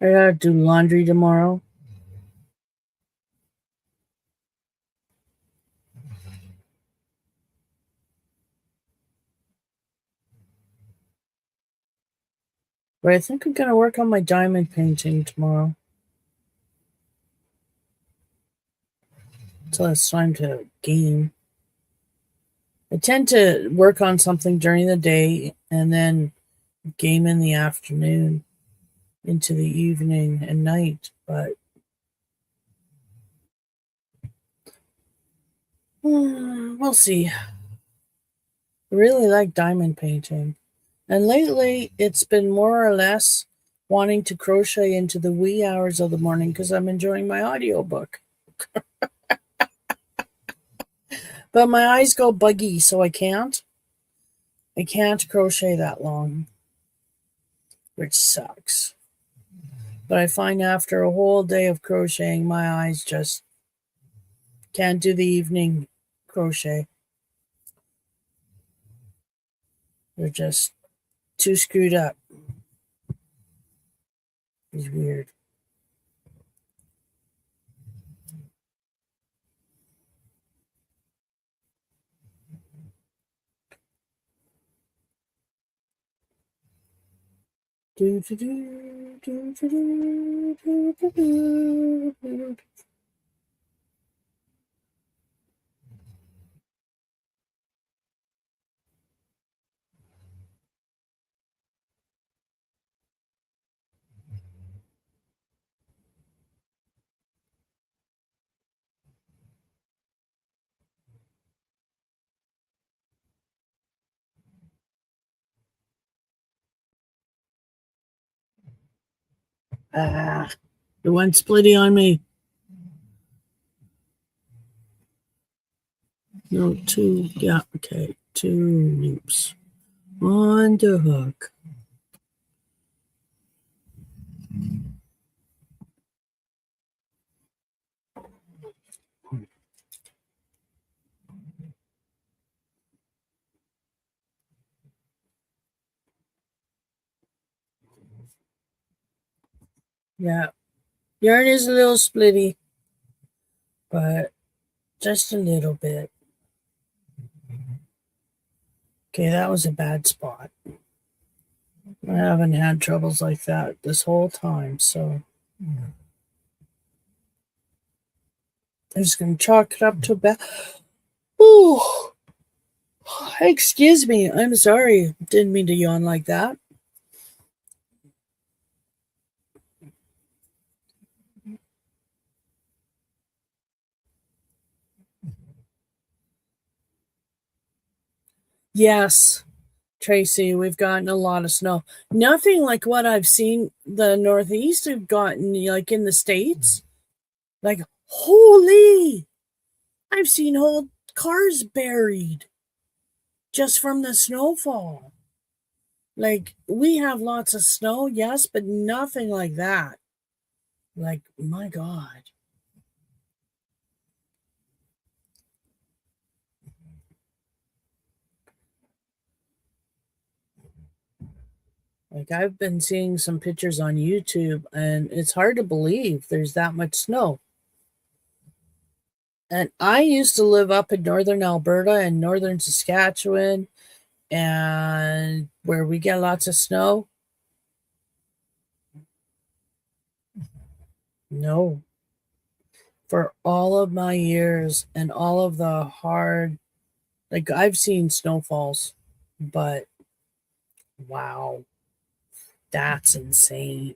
I gotta do laundry tomorrow. But I think I'm gonna work on my diamond painting tomorrow. Until it's time to game. I tend to work on something during the day and then game in the afternoon into the evening and night. But we'll see. I really like diamond painting. And lately, it's been more or less wanting to crochet into the wee hours of the morning because I'm enjoying my audiobook. But my eyes go buggy, so I can't. I can't crochet that long, which sucks. But I find after a whole day of crocheting, my eyes just can't do the evening crochet. They're just too screwed up. It's weird. Do, do, do, do, do, do, do, do, do, do. Ah, it went splitty on me. No, two. Yeah, okay. Two loops on the hook. Yeah, yarn is a little splitty, but just a little bit. Okay, that was a bad spot. I haven't had troubles like that this whole time, so I'm just gonna chalk it up to bad. Ooh, excuse me. I'm sorry. Didn't mean to yawn like that. Yes, Tracy, we've gotten a lot of snow. Nothing like what I've seen the Northeast have gotten, like in the States. Like, holy! I've seen whole cars buried just from the snowfall. Like, we have lots of snow, yes, but nothing like that. Like, my God. Like, I've been seeing some pictures on YouTube, and it's hard to believe there's that much snow. And I used to live up in northern Alberta and northern Saskatchewan, and where we get lots of snow. No, for all of my years and all of the hard, like I've seen snowfalls, but wow, that's insane.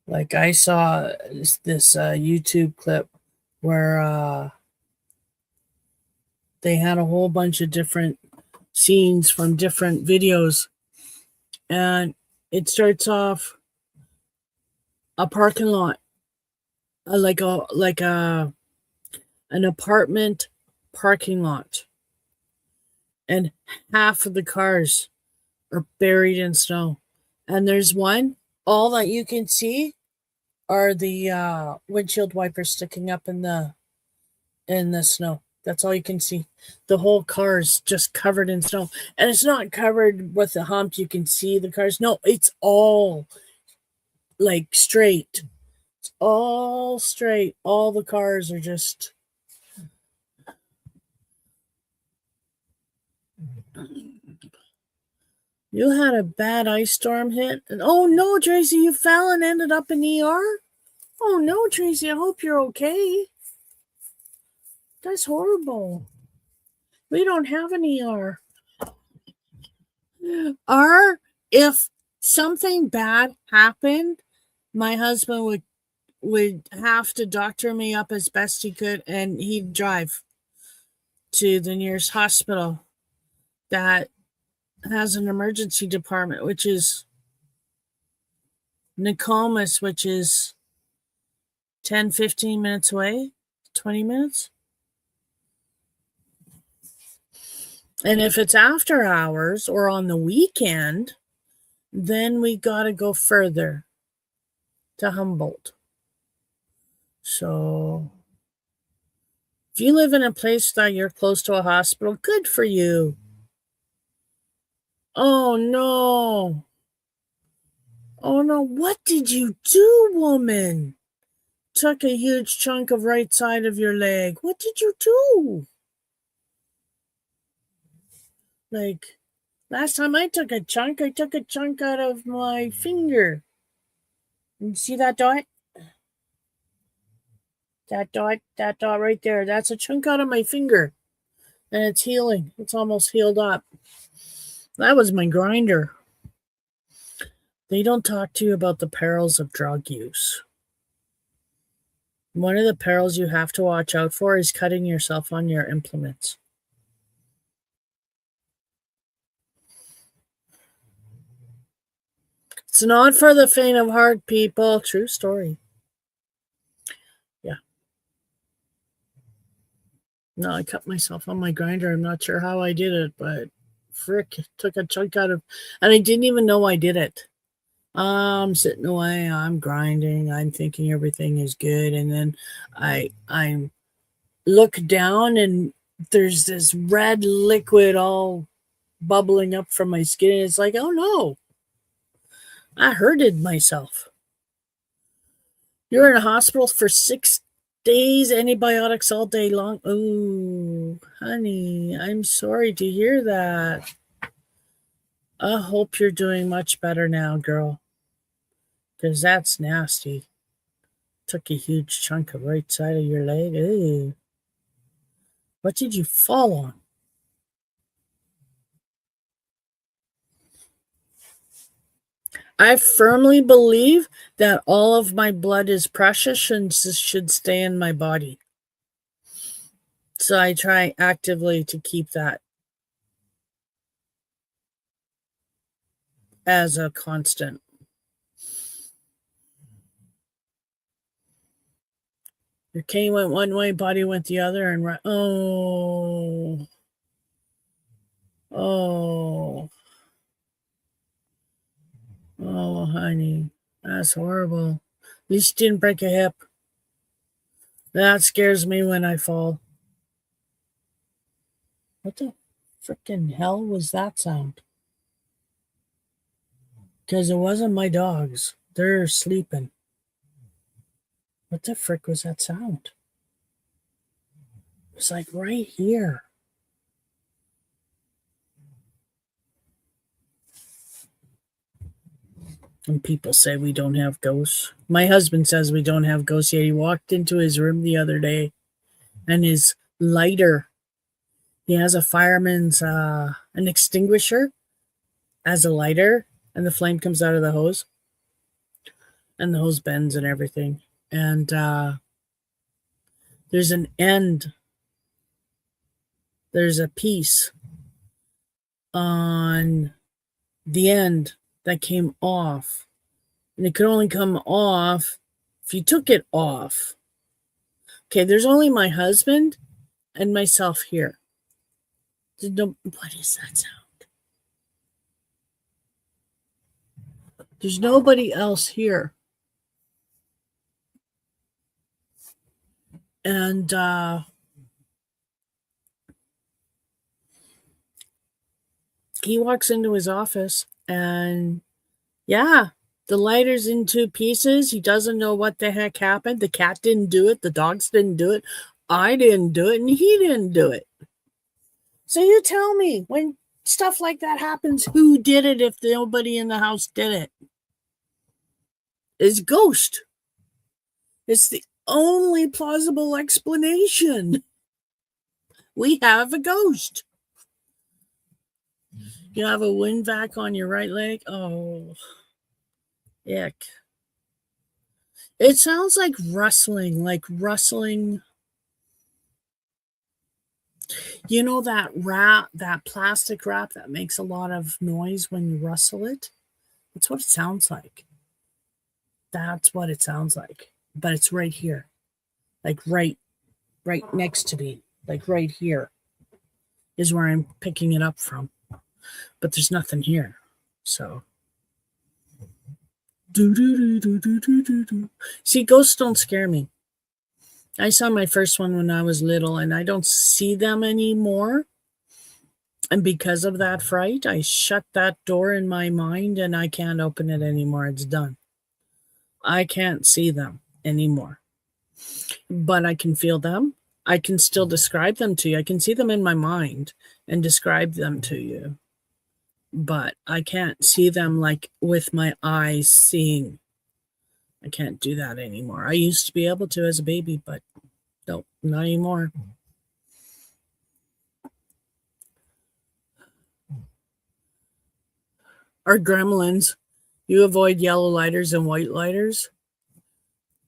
Like I saw this YouTube clip where they had a whole bunch of different scenes from different videos. And it starts off a parking lot, like an apartment parking lot, and half of the cars are buried in snow. And there's one, all that you can see are the windshield wipers sticking up in the snow. That's all you can see. The whole car is just covered in snow. And it's not covered with a hump. You can see the cars. No, it's all like straight. It's all straight. All the cars are just. You had a bad ice storm hit. And oh no, Tracy, you fell and ended up in ER? Oh no, Tracy, I hope you're okay. That's horrible. We don't have an ER. If something bad happened, my husband would have to doctor me up as best he could, and he'd drive to the nearest hospital that has an emergency department, which is Nokomis, which is 10-15 minutes away, 20 minutes. And if it's after hours or on the weekend, then we got to go further to Humboldt. So if you live in a place that you're close to a hospital, good for you. Oh no. Oh no, what did you do, woman? Took a huge chunk of right side of your leg. What did you do? Like, last time I took a chunk out of my finger. You see that dot? That dot right there. That's a chunk out of my finger. And it's healing. It's almost healed up. That was my grinder. They don't talk to you about the perils of drug use. One of the perils you have to watch out for is cutting yourself on your implements. It's not for the faint of heart, people. True story. Yeah. No, I cut myself on my grinder. I'm not sure how I did it, but frick, took a chunk out of, and I didn't even know I did it. I'm sitting away, I'm grinding, I'm thinking everything is good, and then I look down and there's this red liquid all bubbling up from my skin. It's like, oh no, I hurted myself. You're in a hospital for 6 days, antibiotics all day long. Oh, honey, I'm sorry to hear that. I hope you're doing much better now, girl. Because that's nasty. Took a huge chunk of right side of your leg. Ew. What did you fall on? I firmly believe that all of my blood is precious and should stay in my body. So I try actively to keep that as a constant. Your cane went one way, body went the other, and right. Oh. Oh. Oh, honey. That's horrible. At least you didn't break a hip. That scares me when I fall. What the frickin' hell was that sound? Because it wasn't my dogs. They're sleeping. What the frick was that sound? It was like right here. And people say we don't have ghosts. My husband says we don't have ghosts yet. He walked into his room the other day and his lighter, he has a fireman's, an extinguisher as a lighter, and the flame comes out of the hose. And the hose bends and everything. And There's an end. There's a piece on the end that came off. And it could only come off if you took it off. Okay, there's only my husband and myself here. What is that sound? There's nobody else here. And he walks into his office and yeah, the lighter's in two pieces. He doesn't know what the heck happened. The cat didn't do it. The dogs didn't do it. I didn't do it. And he didn't do it. So you tell me, when stuff like that happens, who did it if nobody in the house did it? It's a ghost. It's the only plausible explanation. We have a ghost. You have a wind vac on your right leg? Oh, ick. It sounds like rustling. You know that wrap, that plastic wrap that makes a lot of noise when you rustle it? That's what it sounds like. That's what it sounds like. But it's right here. Like right next to me. Like right here is where I'm picking it up from. But there's nothing here. So see, ghosts don't scare me. I saw my first one when I was little, and I don't see them anymore. And because of that fright, I shut that door in my mind and I can't open it anymore. It's done. I can't see them anymore. But I can feel them. I can still describe them to you. I can see them in my mind and describe them to you. But I can't see them like with my eyes seeing. I can't do that anymore. I used to be able to as a baby, but no, not anymore. Or gremlins. You avoid yellow lighters and white lighters?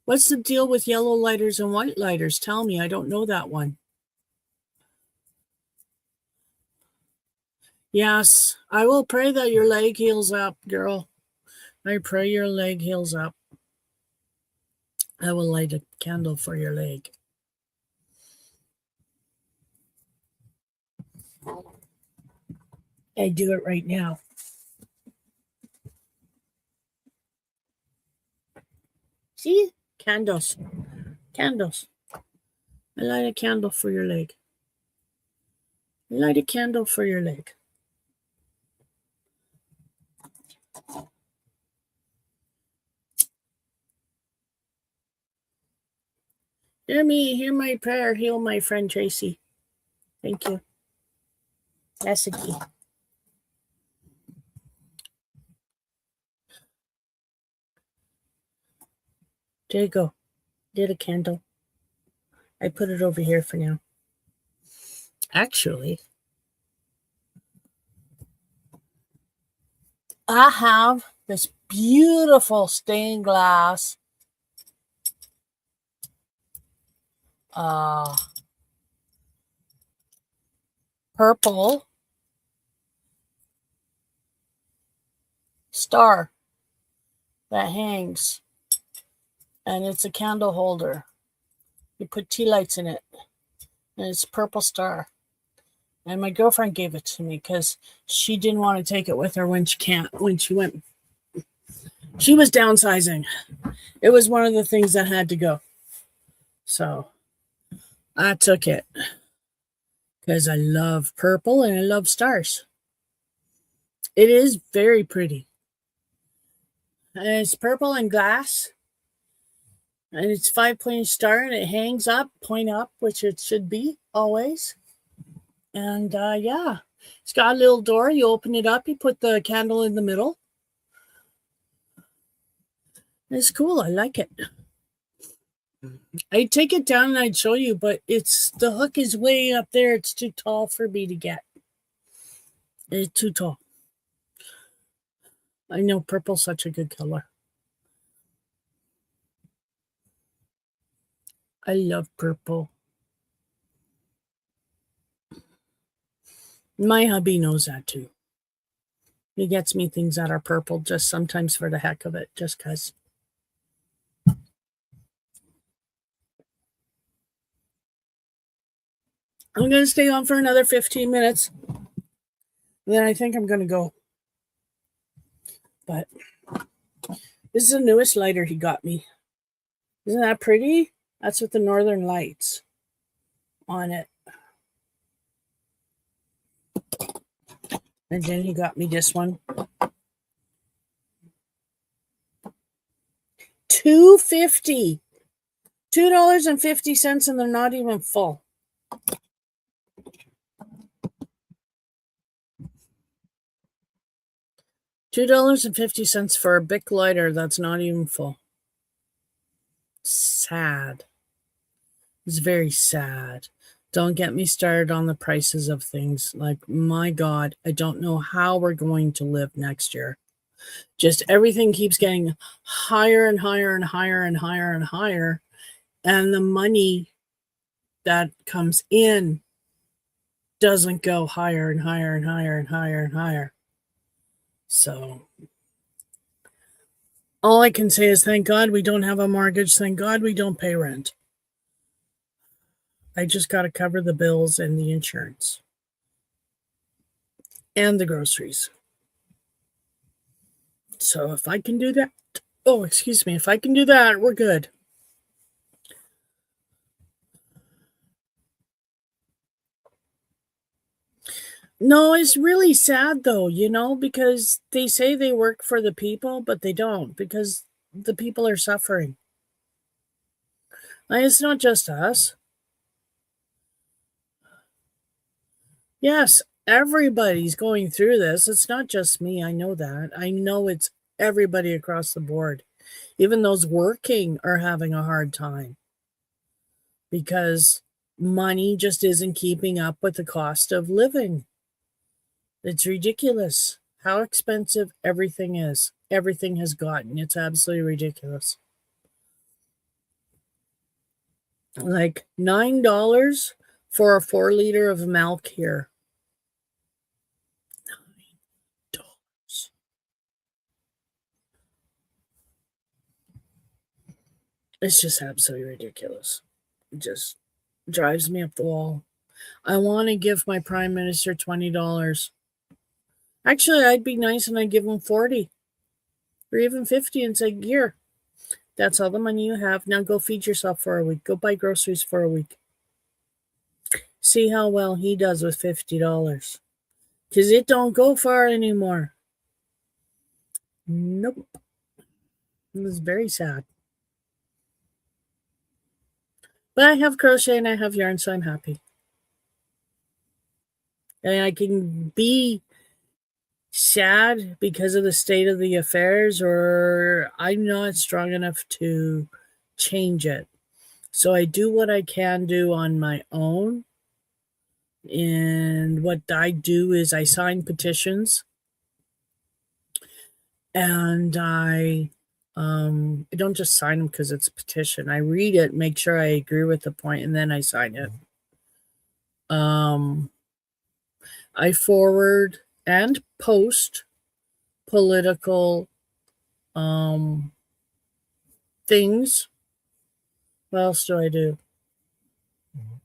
What's the deal with yellow lighters and white lighters? Tell me, I don't know that one. Yes, I will pray that your leg heals up, girl. I pray your leg heals up. I will light a candle for your leg. I do it right now. See? Candles. Candles. I light a candle for your leg. I light a candle for your leg. Hear me, hear my prayer, heal my friend Tracy. Thank you. That's the key. There you go. Did a candle. I put it over here for now. Actually, I have this beautiful stained glass purple star that hangs, and it's a candle holder. You put tea lights in it, and it's a purple star. And my girlfriend gave it to me because she didn't want to take it with her when she went. She was downsizing. It was one of the things that had to go. So I took it because I love purple and I love stars. It is very pretty. And it's purple and glass. And it's 5-point star and it hangs up, point up, which it should be always. And yeah, it's got a little door. You open it up, you put the candle in the middle. It's cool. I like it. I'd take it down and I'd show you, but the hook is way up there. It's too tall for me to get. It's too tall. I know purple's such a good color. I love purple. My hubby knows that too. He gets me things that are purple just sometimes for the heck of it, just 'cause. I'm going to stay on for another 15 minutes. Then I think I'm going to go. But this is the newest lighter he got me. Isn't that pretty? That's with the Northern Lights on it. And then he got me this one. $2.50. $2.50, and they're not even full. $2.50 for a Bic lighter that's not even full. Sad. It's very sad. Don't get me started on the prices of things. Like, my God, I don't know how we're going to live next year. Just everything keeps getting higher and higher and higher and higher and higher. And the money that comes in doesn't go higher and higher and higher and higher and higher. So all I can say is thank God we don't have a mortgage. Thank God we don't pay rent. I just got to cover the bills and the insurance and the groceries. So if I can do that, if I can do that, we're good. No, it's really sad though, because they say they work for the people, but they don't, because the people are suffering. And it's not just us. Yes, everybody's going through this. It's not just me. I know that. I know it's everybody across the board. Even those working are having a hard time because money just isn't keeping up with the cost of living. It's ridiculous how expensive everything is. Everything has gotten. It's absolutely ridiculous. Like $9 for a 4 liter of milk here. $9. It's just absolutely ridiculous. It just drives me up the wall. I want to give my prime minister $20. Actually, I'd be nice and I'd give him 40 or even 50 and say, here, that's all the money you have. Now go feed yourself for a week. Go buy groceries for a week. See how well he does with $50. Because it don't go far anymore. Nope. It was very sad. But I have crochet and I have yarn, so I'm happy. And I can be sad because of the state of the affairs, or I'm not strong enough to change it. So I do what I can do on my own. And what I do is I sign petitions. And I don't just sign them because it's a petition. I read it, make sure I agree with the point, and then I sign it. I forward and post political things. What else do I do? I'm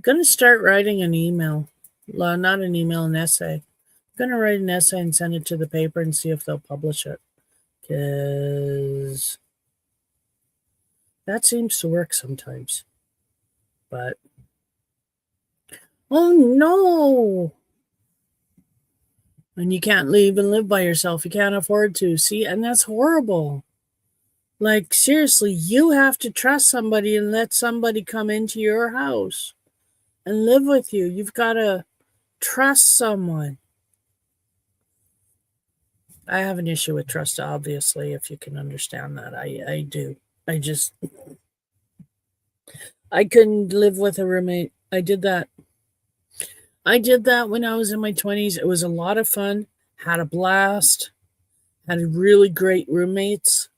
going to start writing an email. Well, not an email, an essay. I'm going to write an essay and send it to the paper and see if they'll publish it. Because that seems to work sometimes. But, oh no! And you can't leave and live by yourself. You can't afford to. See, and that's horrible. Like, seriously, you have to trust somebody and let somebody come into your house and live with you. You've got to trust someone. I have an issue with trust, obviously, if you can understand that. I do. I couldn't live with a roommate. I did that when I was in my 20s. It was a lot of fun. Had a blast. Had really great roommates.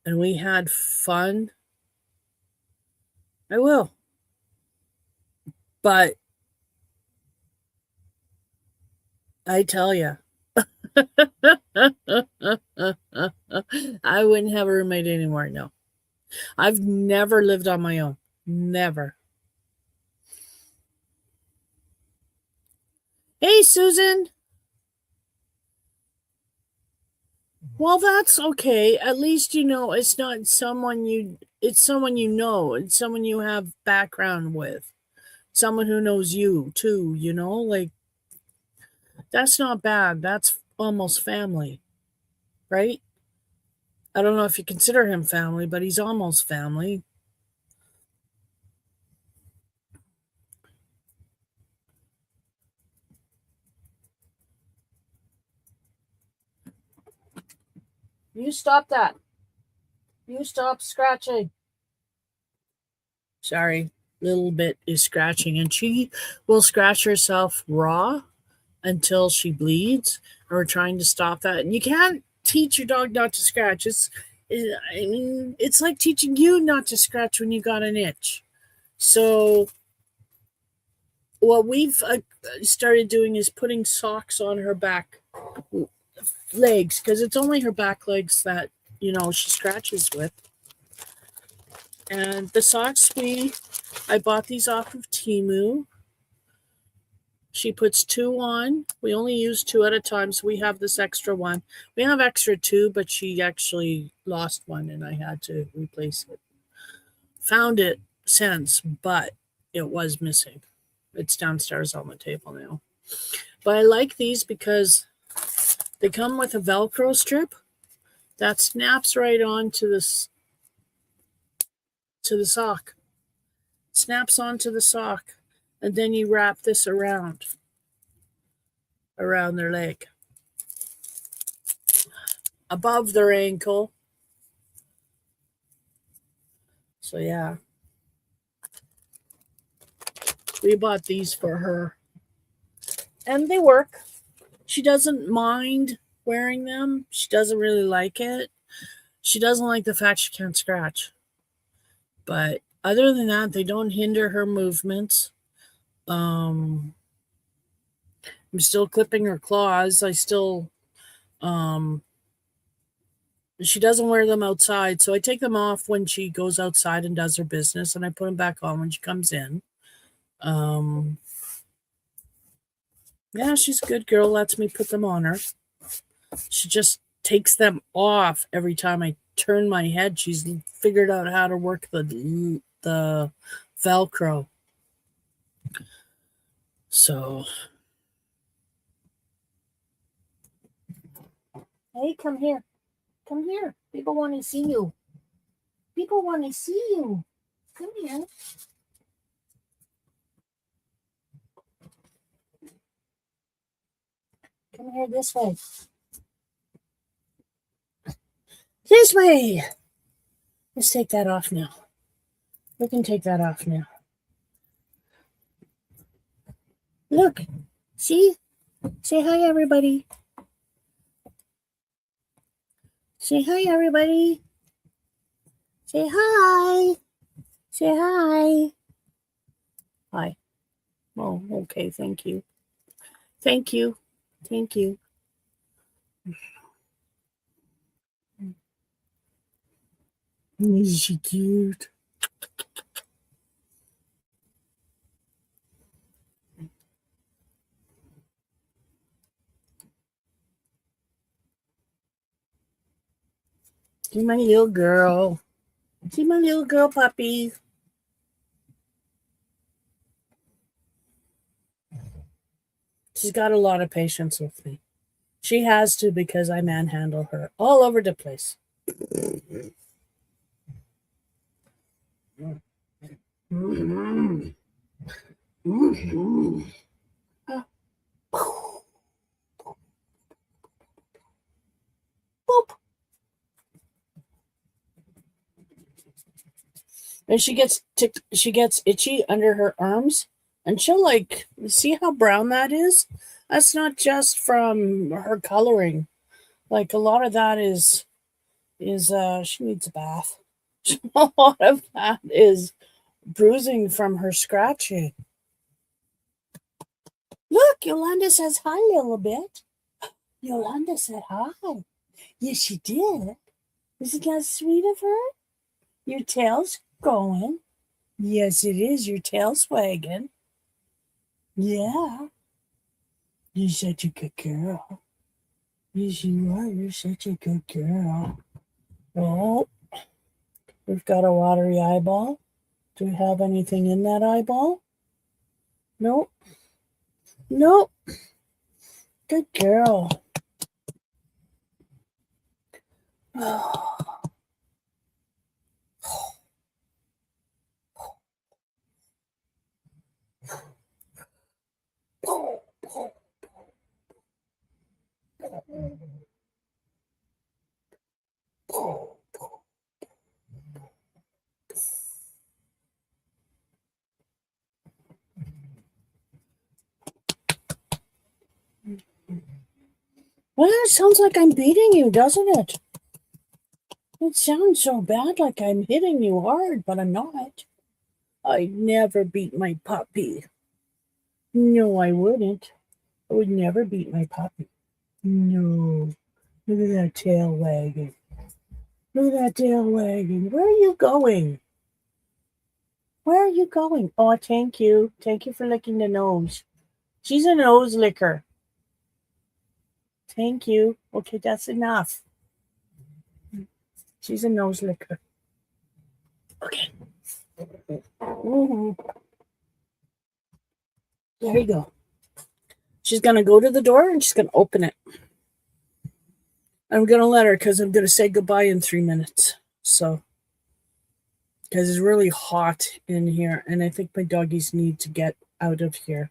and we had fun, I will. But I tell you, I wouldn't have a roommate anymore. No, I've never lived on my own. Never. Hey, Susan. Well, that's okay. At least you know it's not someone you. It's someone you know. It's someone you have background with. Someone who knows you too. You know, like that's not bad. That's almost family, right? I don't know if you consider him family, but he's almost family. You stop that. You stop scratching. Sorry, little bit is scratching, and she will scratch herself raw until she bleeds. And we're trying to stop that. And you can't teach your dog not to scratch. I mean, it's like teaching you not to scratch when you got an itch. So what we've started doing is putting socks on her back legs because it's only her back legs that she scratches with. And the socks I bought these off of Temu. She puts two on. We only use two at a time, so we have this extra one. We have extra two, but she actually lost one and I had to replace it. Found it since, but it was missing. It's downstairs on the table now. But I like these because they come with a Velcro strip that snaps right on to the sock. Snaps onto the sock, and then you wrap this around their leg, above their ankle. So yeah, we bought these for her, and they work. She doesn't mind wearing them. She doesn't really like it. She doesn't like the fact she can't scratch. But other than that, they don't hinder her movements. I'm still clipping her claws. She doesn't wear them outside, so I take them off when she goes outside and does her business, and I put them back on when she comes in. Yeah, she's a good girl, lets me put them on her. She just takes them off every time I turn my head. She's figured out how to work the Velcro. So, hey, come here. Come here. People want to see you. People want to see you. Come here. Come here this way. This way. Let's take that off now. We can take that off now. Look. See? Say hi, everybody. Say hi, everybody. Say hi. Say hi. Hi. Oh, okay. Thank you. Thank you. Thank you. Is she cute? See my little girl. See my little girl puppy. She's got a lot of patience with me. She has to because I manhandle her all over the place. Mm-hmm. Mm-hmm. Boop. And she gets itchy under her arms, and she'll see how brown that is. That's not just from her coloring. Like a lot of that is is she needs a bath. A lot of that is bruising from her scratching. Look, Yolanda says hi, little bit. Yolanda said hi. Yes, she did. Isn't that sweet of her? Your tail's going. Yes, it is. Your tail's wagging. Yeah. You're such a good girl. Yes, you are. You're such a good girl. Oh, we've got a watery eyeball. Do we have anything in that eyeball? Nope. Nope. Good girl. Well, it sounds like I'm beating you, doesn't it? It sounds so bad, like I'm hitting you hard, but I'm not. I'd never beat my puppy. No, I wouldn't. I would never beat my puppy. No. Look at that tail wagging. Look at that tail wagging. Where are you going? Where are you going? Oh, thank you. Thank you for licking the nose. She's a nose licker. Thank you. Okay, that's enough. She's a nose licker. Okay. Mm-hmm. There you go. She's going to go to the door and she's going to open it. I'm going to let her because I'm going to say goodbye in 3 minutes. So, because it's really hot in here and I think my doggies need to get out of here.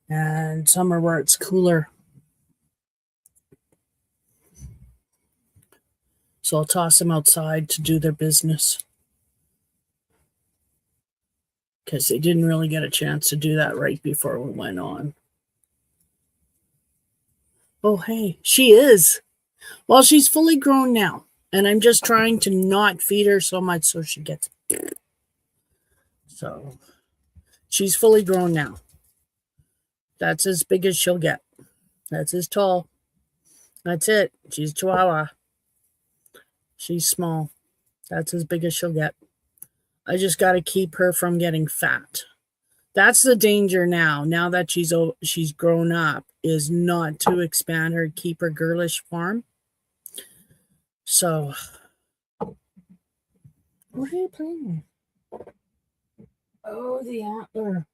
And somewhere where it's cooler. So I'll toss them outside to do their business. Because they didn't really get a chance to do that right before we went on. Oh, hey, she is. Well, she's fully grown now. And I'm just trying to not feed her so much so she gets. So she's fully grown now. That's as big as she'll get. That's as tall. That's it. She's Chihuahua. She's small. That's as big as she'll get. I just got to keep her from getting fat. That's the danger now. Now that she's grown up, is not to expand her, keep her girlish form. So, what are you playing with? Oh, the antler.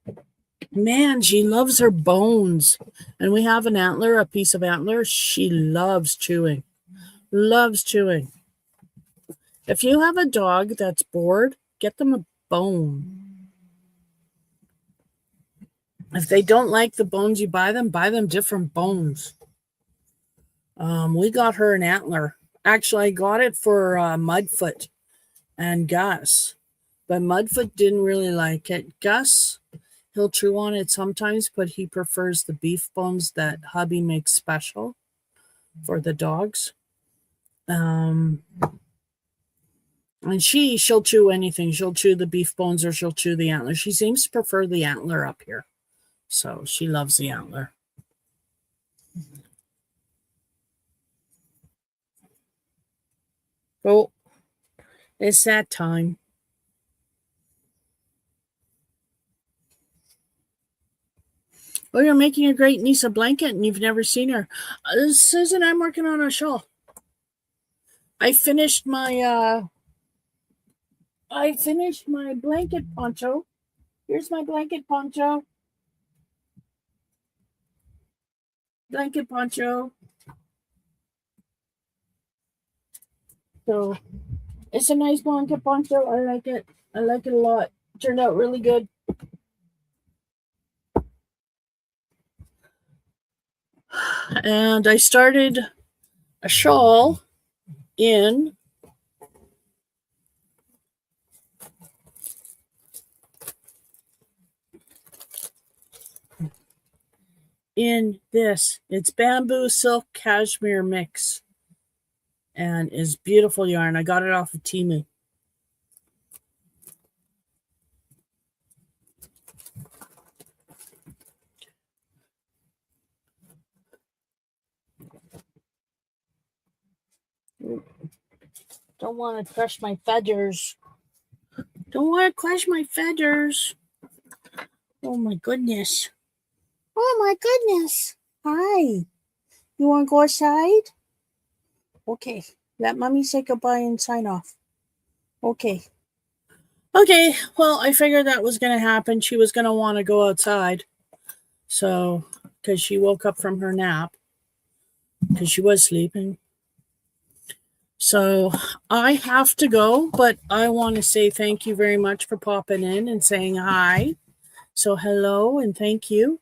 Man, she loves her bones. And we have an antler, a piece of antler. She loves chewing. Loves chewing. If you have a dog that's bored, get them a bone. If they don't like the bones you buy them different bones. We got her an antler. Actually, I got it for Mudfoot and Gus. But Mudfoot didn't really like it. Gus, he'll chew on it sometimes, but he prefers the beef bones that hubby makes special for the dogs. And she'll chew anything. She'll chew the beef bones or she'll chew the antler. She seems to prefer the antler up here. So she loves the antler. Oh, it's that time. Oh, you're making a great niece a blanket and you've never seen her. Susan, I'm working on a shawl. I finished my blanket poncho. Here's my blanket poncho. Blanket poncho. So it's a nice blanket poncho. I like it. I like it a lot. It turned out really good. And I started a shawl in this. It's bamboo silk cashmere mix. and is beautiful yarn. I got it off of Temu. Don't want to crush my feathers. Don't want to crush my feathers. Oh my goodness. Oh my goodness. Hi. You want to go outside? Okay. Let mommy say goodbye and sign off. Okay. Okay. Well, I figured that was going to happen. She was going to want to go outside. So, because she woke up from her nap, because she was sleeping. So I have to go, but I want to say thank you very much for popping in and saying hi. So hello and thank you.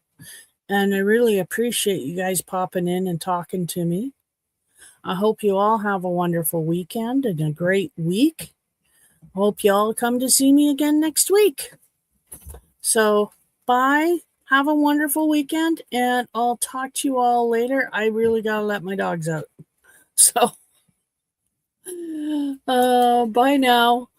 And I really appreciate you guys popping in and talking to me. I hope you all have a wonderful weekend and a great week. Hope you all come to see me again next week. So bye. Have a wonderful weekend, and I'll talk to you all later. I really got to let my dogs out. So, bye now.